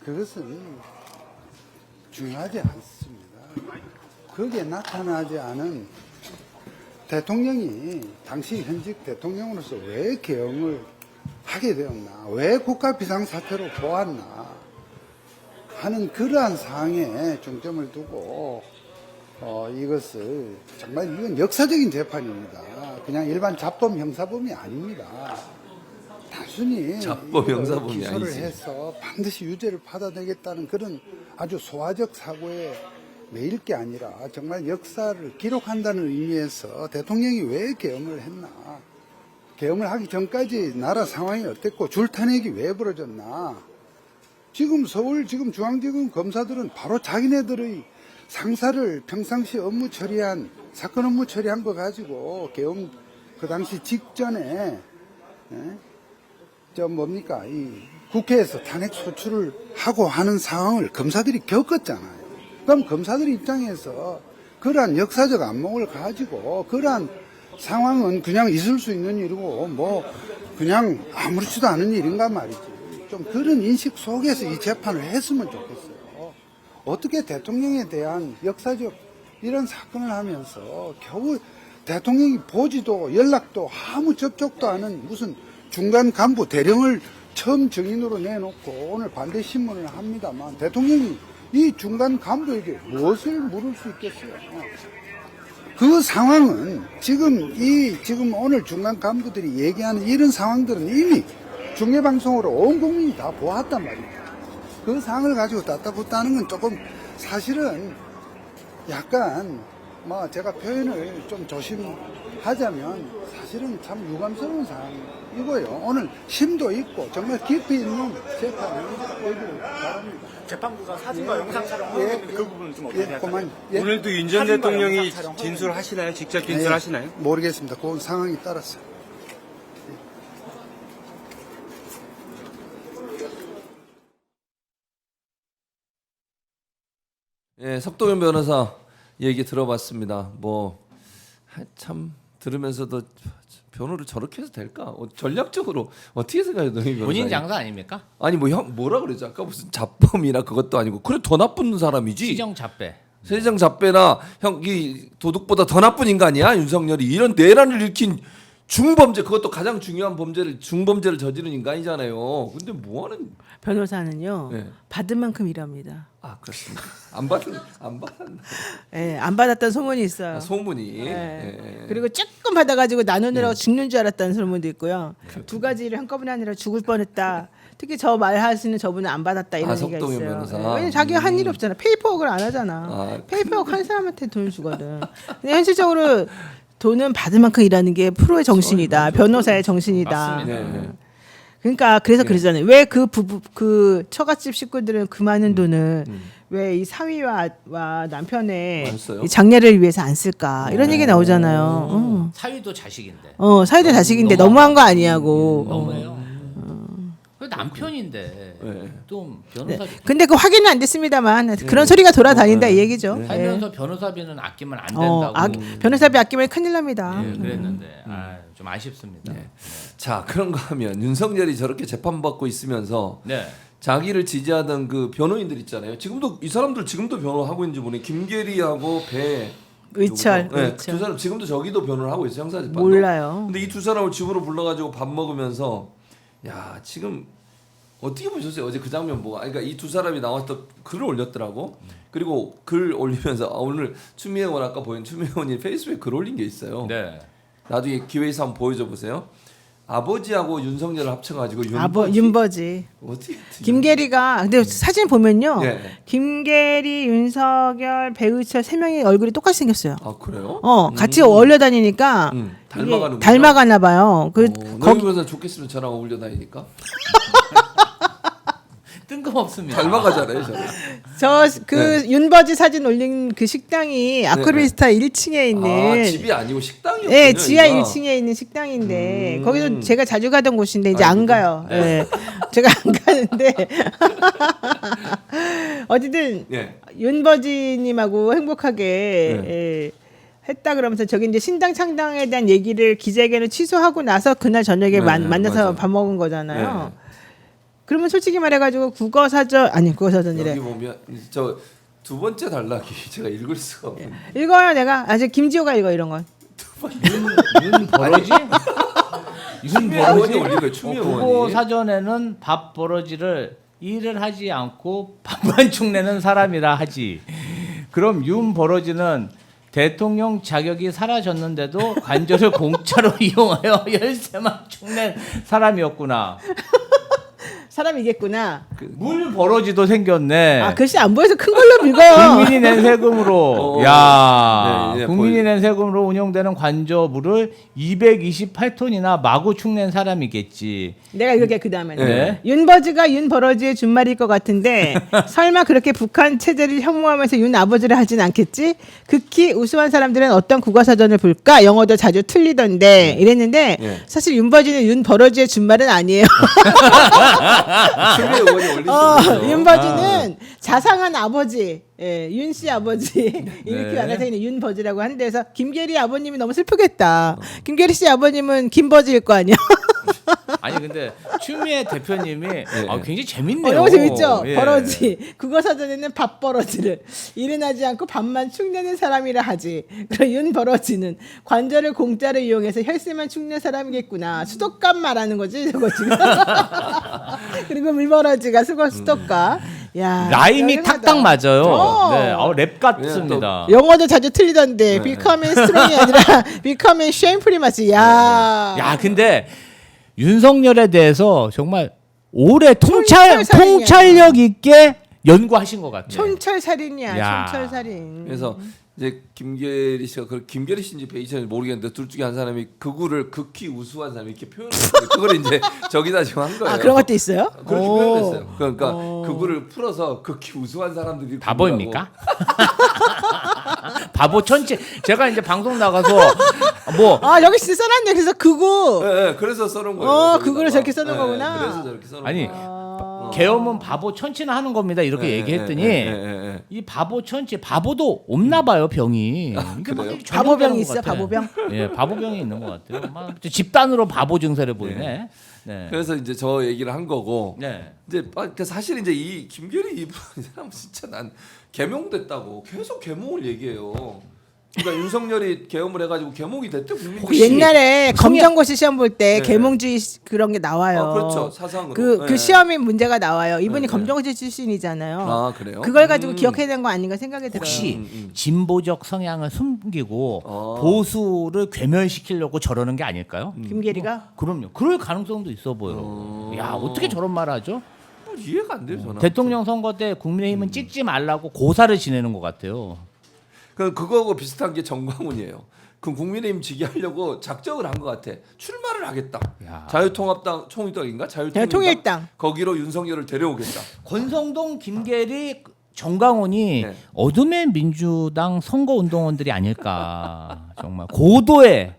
그것은 중요하지 않습니다. 거기에 나타나지 않은 대통령이 당시 현직 대통령으로서 왜 계엄을 하게 되었나, 왜 국가 비상사태로 보았나 하는 그러한 사항에 중점을 두고 이것을 정말 이건 역사적인 재판입니다. 그냥 일반 잡범 형사범이 아닙니다. 단순히 잡범 형사범이 기소를 아니지. 해서 반드시 유죄를 받아내겠다는 그런 아주 소화적 사고에 매일 게 아니라 정말 역사를 기록한다는 의미에서 대통령이 왜 계엄을 했나, 계엄을 하기 전까지 나라 상황이 어땠고 줄탄핵이 왜 벌어졌나. 지금 서울 지금 중앙지검 검사들은 바로 자기네들의 상사를 평상시 업무 처리한 사건 업무 처리한 거 가지고 계엄 그 당시 직전에 이 국회에서 탄핵 소추를 하고 하는 상황을 검사들이 겪었잖아요. 그럼 검사들 입장에서 그러한 역사적 안목을 가지고 그러한 상황은 그냥 있을 수 있는 일이고 뭐 그냥 아무렇지도 않은 일인가 말이지. 좀 그런 인식 속에서 이 재판을 했으면 좋겠어요. 어떻게 대통령에 대한 역사적 이런 사건을 하면서 겨우 대통령이 보지도 연락도 아무 접촉도 않은 무슨 중간 간부 대령을 처음 증인으로 내놓고 오늘 반대 신문을 합니다만 대통령이 이 중간 간부에게 무엇을 물을 수 있겠어요? 그 상황은 지금 오늘 중간 간부들이 얘기하는 이런 상황들은 이미 중계방송으로 온 국민이 다 보았단 말입니다. 그 상황을 가지고 따따붙다는 건 조금 사실은 약간 제가 표현을 좀 조심하자면 사실은 참 유감스러운 상황입니다. 이거요. 오늘 심도 있고 정말 깊이 있는 재판을 되기를 바랍니다. 재판부가 사진과 영상 촬영하고 있는데 그 부분은 좀 어떻게 할까요? 그만, 오늘도 윤 전 대통령이 진술하시나요? 직접 진술하시나요? 모르겠습니다. 그 상황에 따라서. 예, 석동현 변호사 얘기 들어봤습니다. 뭐 참 들으면서도 변호를 저렇게 해서 될까? 전략적으로 어떻게 생각해요, 동현 변호사? 본인 장사 아닙니까? 아니 뭐 형 뭐라 그러지? 아까 무슨 잡범이나 그것도 아니고 그래 더 나쁜 사람이지. 시정 잡배. 세정 잡배나 형 이 도둑보다 더 나쁜 인간이야 윤석열이. 이런 내란을 일으킨 중범죄, 그것도 가장 중요한 중범죄를 저지른 인간이잖아요. 근데 뭐하는 변호사는요. 네. 받은 만큼 일합니다. 아 그렇습니다. 안 받았나? 예, 안 받았다는 소문이 있어요. 아, 소문이. 예. 예. 그리고 조금 받아가지고 나누느라고 죽는 줄 알았다는 소문도 있고요. 두 가지 일을 한꺼번에 하느라 죽을 뻔했다. 특히 저 말하시는 저분은 안 받았다 이런 얘기가 석동현 있어요. 변호사. 예, 왜냐면 자기가 한 일이 없잖아. 페이퍼워크를 안 하잖아. 페이퍼워크 한 사람한테 돈을 주거든. 근데 현실적으로 돈은 받을 만큼 일하는 게 프로의 정신이다. 변호사의 정신이다. 맞습니다. 그러니까 그래서 그러잖아요. 왜 그 부부 그 처갓집 식구들은 그 많은 돈을 왜 이 사위와 남편의 안 써요? 이 장례를 위해서 안 쓸까 이런 얘기 나오잖아요. 사위도 자식인데. 사위도 자식인데 너무한 거 아니냐고. 너무해요. 그 남편인데 네. 또 변호사 근데 그 확인은 안 됐습니다만 그런 소리가 돌아다닌다 이 얘기죠. 살면서 변호사비는 아끼면 안 된다고. 변호사비 아끼면 큰일 납니다. 그랬는데 좀 아쉽습니다. 자 그런가 하면 윤석열이 저렇게 재판받고 있으면서 네. 자기를 지지하던 그 변호인들 있잖아요. 지금도 이 사람들 지금도 변호하고 있는지 모르겠는데 김계리하고 의철. 네, 두 사람 지금도 저기도 변호를 하고 있어요. 형사재판도. 몰라요. 근데 이 두 사람을 집으로 불러가지고 밥 먹으면서 야 지금 어떻게 보셨어요? 어제 그 장면 보고. 그러니까 이 두 사람이 나와서 글을 올렸더라고. 그리고 글 올리면서 오늘 추미애 의원 아까 보인 추미애 의원이 페이스북에 글 올린 게 있어요. 네. 나중에 기회 있어 한번 보여줘 보세요. 아버지하고 윤석열을 합쳐가지고 윤버지. 어떻게 김계리가 근데 사진 보면요. 네. 김계리, 윤석열, 배우철 세 명이 얼굴이 똑같이 생겼어요. 아 그래요? 같이 어울려 다니니까 닮아가는 닮아가나 봐요. 거기 변호사 좋겠으면 저랑 어울려 다니니까 뜬금없습니다. 닮아가잖아요. 저는. 윤버지 사진 올린 그 식당이 아크로비스타 1층에 있는 집이 아니고 식당이었군요. 네, 지하 여기가. 1층에 있는 식당인데 거기도 제가 자주 가던 곳인데 이제 안 가요. 네. 제가 안 가는데 어쨌든 윤버지님하고 행복하게 했다 그러면서 저기 이제 신당 창당에 대한 얘기를 기자회견을 취소하고 나서 그날 저녁에 만나서 맞아요. 밥 먹은 거잖아요. 그러면 솔직히 말해가지고 국어사전이래. 여기 보면 저 두 번째 단락이 제가 읽을 수가 없는데. 읽어요 내가. 아직 김지호가 읽어 이런 건. 윤버러지? 윤버러지 올린 거예요. 추미애 국어 의원이. 사전에는 밥 버러지를 일을 하지 않고 밥만 축내는 사람이라 하지. 그럼 윤버러지는 대통령 자격이 사라졌는데도 관저를 공짜로 이용하여 열쇠만 축낸 사람이었구나. 사람이겠구나. 물 버러지도 생겼네. 글씨 안 보여서 큰 걸로 읽어요. 국민이 낸 세금으로 국민이 낸 세금으로 운영되는 관저물을 228톤이나 마구 축낸 사람이겠지. 내가 이렇게 그 다음에는 윤버즈가 윤버러지의 준말일 것 같은데 설마 그렇게 북한 체제를 혐오하면서 윤 아버지를 하진 않겠지? 극히 우수한 사람들은 어떤 국어사전을 볼까? 영어도 자주 틀리던데 이랬는데 사실 윤버지는 윤버러지의 준말은 아니에요. 추미애 의원이 올리신 윤버지는 자상한 아버지, 윤 씨 아버지 이렇게 알아서 있는 윤버지라고 하는 데서 김계리 아버님이 너무 슬프겠다. 김계리 씨 아버님은 김버지일 거 아니야. 아니 근데 추미애 대표님이 굉장히 재밌네요. 너무 재밌죠. 버러지. 국어사전에는 밥 버러지를 일은 하지 않고 밥만 축내는 사람이라 하지. 그럼 윤 버러지는 관절을 공짜로 이용해서 혈세만 축낸 사람이겠구나. 수도값 말하는 거지 저거 지금. 그리고 물버러지가 수도값. 야, 라임이 탁탁 맞아요. 네, 랩 같습니다. 영어도 자주 틀리던데 becoming strong이 아니라 becoming shamefully 맞지. 야, 근데 윤석열에 대해서 정말 오래 통찰력 있게 연구하신 것 같아요. 촌철살인이야. 촌철살인. 그래서 이제 김계리 씨가 그 김계리 씨인지 배희 씨인지 모르겠는데 둘 중에 한 사람이 극우를 극히 우수한 사람이 이렇게 표현했어요. 그걸 이제 저기다 지금 한 거예요. 아 그런 것도 있어요? 그렇게 표현했어요. 그러니까 극우를 풀어서 극히 우수한 사람들이 바보입니까? 바보 천치. 제가 이제 방송 나가서 뭐 아 여기 진짜 써놨네. 그래서 그거. 네, 그래서 써놓은 거예요. 그거를 거기다가. 저렇게 써놓은 거구나. 그래서 저렇게 써놓은 아니 거예요. 계엄은 바보 천치나 하는 겁니다. 이렇게 얘기했더니 이 바보 천치 바보도 없나 봐요 병이. 이게 막 그래요? 전염되는 바보병이 것 있어 같아. 바보병. 예, 바보병이 있는 것 같아요. 막 집단으로 바보 증세를 보이네. 네. 그래서 이제 저 얘기를 한 거고. 네. 이제 사실 이제 이 김계리 이 사람 진짜 난 개몽됐다고 계속 개몽을 얘기해요. 그러니까 윤석열이 계엄을 해가지고 개몽이 됐대 국민들이. 옛날에 검정고시 시험 볼 때 네. 계몽주의 그런 게 나와요. 아, 그렇죠. 사상으로. 그 네. 시험이 문제가 나와요. 이분이 네. 검정고시 출신이잖아요. 아 그래요? 그걸 가지고 기억해낸 거 아닌가 생각이 들어요. 혹시 진보적 성향을 숨기고 어. 보수를 괴멸시키려고 저러는 게 아닐까요? 김계리가? 그럼요. 그럴 가능성도 있어 보여요. 야 어떻게 저런 말을 하죠? 뭐 이해가 안 돼요 저는. 대통령 선거 때 국민의힘은 찍지 말라고 고사를 지내는 것 같아요. 그거하고 비슷한 게 정광훈이에요. 그 국민의힘 지게 하려고 작정을 한 것 같아. 출마를 하겠다. 야. 자유통합당 총일당인가? 통일당. 거기로 윤석열을 데려오겠다. 권성동, 김계리, 정광훈이 네. 어둠의 민주당 선거운동원들이 아닐까. 정말 고도의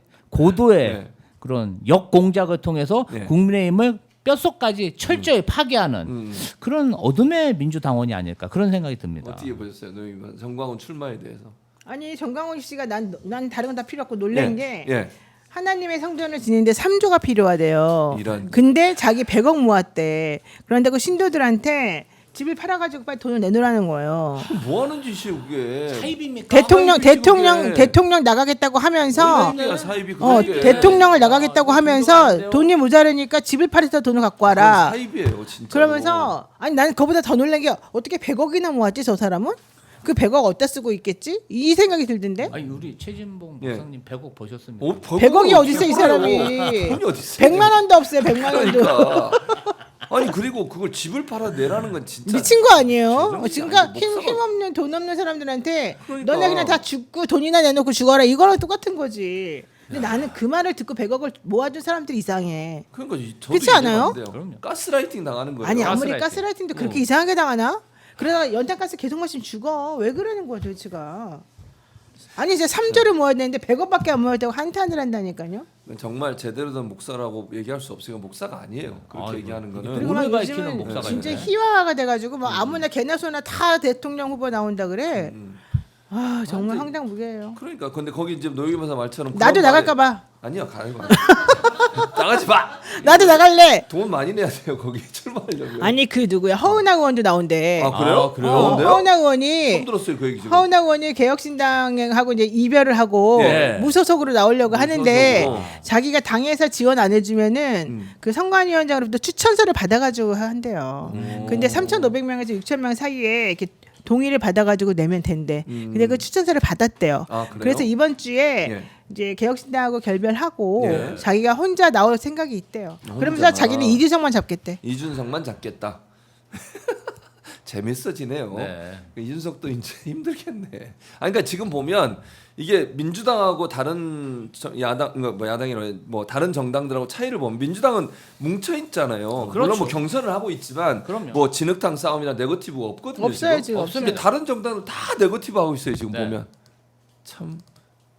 네. 그런 역공작을 통해서 네. 국민의힘을 뼛속까지 철저히 파괴하는 그런 어둠의 민주당원이 아닐까 그런 생각이 듭니다. 어떻게 보셨어요, 노영민? 정광훈 출마에 대해서? 아니 정강훈 씨가 난 다른 건 다 필요 없고 놀란 게 예. 하나님의 성전을 지는데 3조가 필요하대요. 이런. 근데 자기 100억 모았대. 그런데 그 신도들한테 집을 팔아가지고 빨리 돈을 내놓으라는 거예요. 뭐 하는 짓이에요, 그게? 사입입니까? 대통령 나가겠다고 하면서 얼마나 사입이 그게? 대통령을 나가겠다고 하면서 돈이 모자르니까 집을 팔아서 돈을 갖고 와라. 사입이에요, 진짜. 그러면서 아니 나는 그보다 더 놀란 게 어떻게 100억이나 모았지 저 사람은? 그 100억 어디다 쓰고 있겠지? 이 생각이 들던데. 아니 우리 최진봉 예. 목사님 100억 보셨습니까? 100억이 어디 있어 이 사람이? 돈이 어디 있어? 100만 원도 없어요. 100만 원도. 그러니까. 아니 그리고 그걸 집을 팔아 내라는 건 진짜 미친 거 아니에요? 제정신이 그러니까 아니고 목사가- 힘없는 돈 없는 사람들한테 그러니까. 너네 그냥 다 죽고 돈이나 내놓고 죽어라 이거랑 똑같은 거지. 근데 나는 그 말을 듣고 100억을 모아준 사람들이 이상해. 그러니까 저도 그렇지 이해가 않아요? 안 돼요. 그럼요. 가스라이팅 당하는 거예요. 아니 아무리 가스라이팅. 가스라이팅도 그렇게 이상하게 당하나? 그러다가 연탄가스 계속 마시면 죽어. 왜 그러는 거야 도대체가? 아니 이제 3조를 모아야 되는데 100억밖에 안 모았다고 한탄을 한다니까요. 정말 제대로 된 목사라고 얘기할 수 없으니까 목사가 아니에요. 그렇게 아이고. 얘기하는 거는. 그리고 막 오늘 밝히는 요즘은 목사가 진짜 있네. 희화화가 돼가지고 뭐 아무나 개나 소나 다 대통령 후보 나온다 그래. 아 정말 완전- 황당무계예요. 그러니까 근데 거기 지금 노영희 박사 말처럼 나도 그런 나갈까봐. 아니요 가는 거 나가지 마. 나도 나갈래. 돈 많이 내야 돼요 거기 출마하려면. 아니 그 누구야 허은하 의원도 나온대. 아 그래요? 그래요? 나온대요? 허은하 처음 의원이 들었어요 그 얘기 지금. 허은하 의원이 개혁신당하고 이제 이별을 하고 예. 무소속으로 나오려고 하는데 무소속으로. 자기가 당에서 지원 안 해주면은 그 선관위원장으로부터 추천서를 받아가지고 한대요. 근데 3,500명에서 6,000명 사이에 이렇게 동의를 받아가지고 내면 된대. 근데 그 추천서를 받았대요. 아, 그래요? 그래서 이번 주에 예. 이제 개혁신당하고 결별하고 예. 자기가 혼자 나올 생각이 있대요. 그러면서 혼자. 자기는 이주성만 잡겠대. 이준석만 잡겠다. 재밌어지네요. 네. 이준석도 이제 힘들겠네. 아니 그러니까 지금 보면 이게 민주당하고 다른 야당 뭐 야당이라 뭐 다른 정당들하고 차이를 보면 민주당은 뭉쳐 있잖아요. 물론 그렇죠. 뭐 경선을 하고 있지만 그럼요. 뭐 진흙탕 싸움이나 네거티브가 없거든요. 없어요, 지금. 근데 다른 정당은 다 네거티브 하고 있어요. 지금 네. 보면 참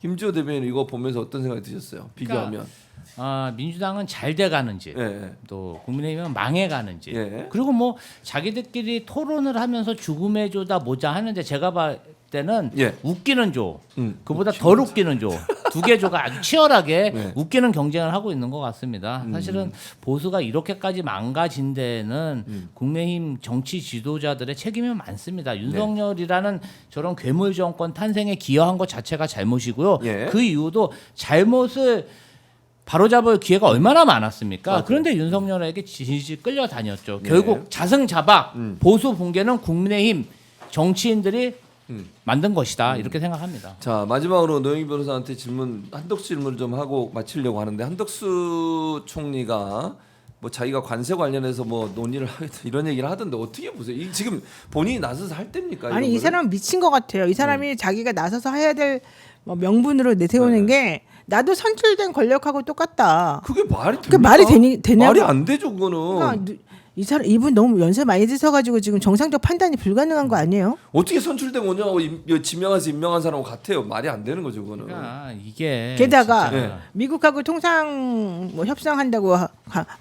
김지호 대변인 이거 보면서 어떤 생각이 드셨어요? 비교하면. 민주당은 잘 돼가는지 예. 또 국민의힘은 망해가는지 예. 그리고 뭐 자기들끼리 토론을 하면서 죽음의 조다 모자 하는데 제가 봤을 때는 예. 웃기는 조 그보다 덜 웃기는 조 두 개 조가 아주 치열하게 네. 웃기는 경쟁을 하고 있는 것 같습니다. 사실은 보수가 이렇게까지 망가진 데는 국민의힘 정치 지도자들의 책임이 많습니다. 윤석열이라는 저런 괴물 정권 탄생에 기여한 것 자체가 잘못이고요. 예. 그 이유도 잘못을 바로잡을 기회가 얼마나 많았습니까? 맞아요. 그런데 윤석열에게 질질 끌려다녔죠. 결국 자승자박 보수 붕괴는 국민의힘 정치인들이 만든 것이다 이렇게 생각합니다. 자 마지막으로 노영희 변호사한테 한덕수 질문을 좀 하고 마치려고 하는데 한덕수 총리가 뭐 자기가 관세 관련해서 뭐 논의를 하겠다 이런 얘기를 하던데 어떻게 보세요? 지금 본인이 나서서 할 때입니까? 아니 이런 이 거를? 사람 미친 것 같아요. 이 사람이 자기가 나서서 해야 될 뭐 명분으로 내세우는 게 나도 선출된 권력하고 똑같다. 그게 말이 그게 됩니까? 말이 되냐고. 말이 안 되죠 그거는. 그러니까 이 사람 이분 너무 연세 많이 드셔가지고 지금 정상적 판단이 불가능한 거 아니에요? 어떻게 선출된 원장하고 지명해서 임명한 사람하고 같아요? 말이 안 되는 거죠 그거는. 그러니까 이게 게다가 진짜. 네. 미국하고 통상 뭐 협상한다고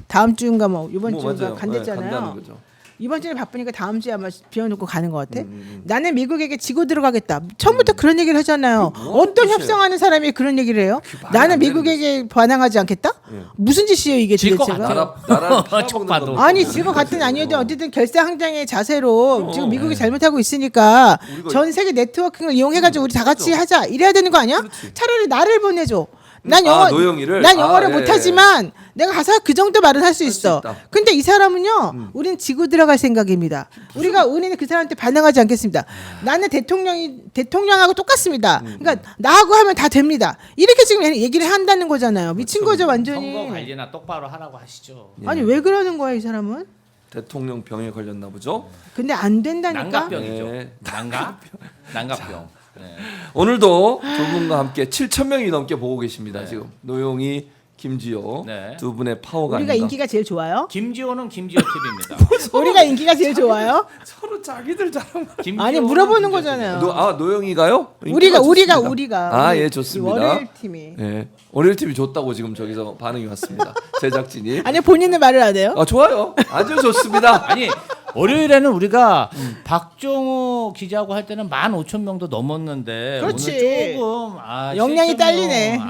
다음 주인가 뭐 이번 뭐 주인가 맞아요. 간댔잖아요. 간다는 거죠. 이번 주에 바쁘니까 다음 주에 아마 비워놓고 가는 것 같아. 나는 미국에게 지고 들어가겠다. 처음부터 그런 얘기를 하잖아요. 그게 뭐 어떤 뜻이에요? 협상하는 사람이 그런 얘기를 해요? 말이 나는 안 되는 미국에게 반항하지 않겠다? 무슨 짓이에요 이게 질것 도대체가? 같아요. 나라를 척 팔아먹는 봐도. 겁니다. 아니 지금 같은 아니어도 어쨌든 결사항장의 자세로 지금 미국이 잘못하고 있으니까 우리가- 전 세계 네트워킹을 이용해가지고 우리 다 같이 하자 이래야 되는 거 아니야? 차라리 나를 보내줘. 난 영어 노영이를? 난 영어를 예. 못하지만 내가 가서 그 정도 말은 할 수 있어. 있다. 근데 이 사람은요, 우리는 지고 들어갈 생각입니다. 우리는 그 사람한테 반항하지 않겠습니다. 나는 대통령하고 똑같습니다. 그러니까 나하고 하면 다 됩니다. 이렇게 지금 얘기를 한다는 거잖아요. 미친 거죠 완전히. 선거 관리나 똑바로 하라고 하시죠. 아니 왜 그러는 거야 이 사람은? 대통령 병에 걸렸나 보죠. 근데 안 된다니까. 난각병이죠. 네. 난각병. 네. 오늘도 두 분과 함께 7천 명이 넘게 보고 계십니다. 지금 노영희, 김지호 네. 두 분의 파워가 우리가 아닌가. 인기가 제일 좋아요? 김지호는 김지호 TV입니다. 우리가 인기가 제일 좋아요? 서로 자기들 자랑. 아니 물어보는 거잖아요. 노영이가요? 우리가 좋습니다. 아, 예, 우리 좋습니다. 월요일 팀이. 예. 월요일 TV 좋다고 지금 저기서 반응이 왔습니다. 제작진이. 아니 본인은 말을 안 해요? 좋아요. 아주 좋습니다. 아니 월요일에는 우리가 박정호 기자하고 할 때는 15,000명도 넘었는데 그렇지. 오늘 조금 역량이 7,000명. 딸리네.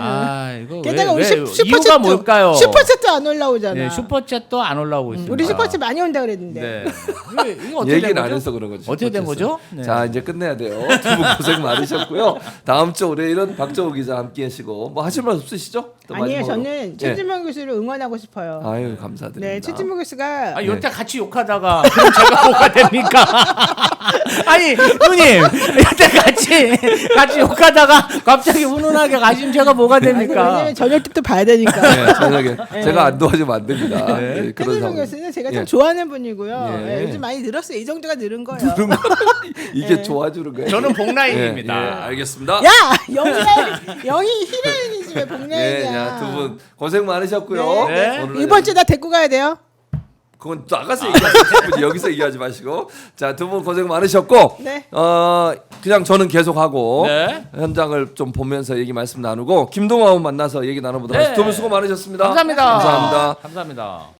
이거 게다가 우리 이유가 슈퍼챗도 뭘까요? 슈퍼챗도 안 올라오잖아. 네, 슈퍼챗도 안 올라오고 있습니다. 우리 슈퍼챗 많이 온다 그랬는데. 네. 이거 어떻게 얘기는 된 안 거죠? 해서 그런 거죠. 어떻게 된 거죠? 네. 자 이제 끝내야 돼요. 두 분 고생 많으셨고요. 다음 주 월요일은 박정호 기자 함께하시고 뭐 하실 말 없으시죠? 또 아니에요. 마지막으로. 저는 최진명 교수를 응원하고 싶어요. 아유 감사드립니다. 네, 최진명 교수가 여태 같이 욕하다가 그럼 제가 뭐가 됩니까? 아니 누님 여태 같이 욕하다가 갑자기 훈훈하게 가시면 제가 뭐가 됩니까? 왜냐면 저녁 때도 봐야 되니까. 네, 저녁에 제가 안 도와주면 안 됩니다. 네, 그런 최진명 상황. 교수는 제가 참 예. 좋아하는 분이고요. 예. 예, 요즘 많이 늘었어요. 이 정도가 늘은 거예요. 이게 좋아주는 거예요. 저는 예, 복라인입니다. 예, 알겠습니다. 야, 영희 히로인이지 왜 예, 복라인이야? 두 분 고생 많으셨고요. 네. 오늘은 이번 주 나 데리고 가야 돼요. 그건 나가서 얘기하시고 여기서 얘기하지 마시고 자 두 분 고생 많으셨고 네. 그냥 저는 계속 하고 네. 현장을 좀 보면서 얘기 말씀 나누고 김동완 만나서 얘기 나눠보도록 하겠습니다. 두 분 수고 많으셨습니다. 감사합니다. 감사합니다. 감사합니다.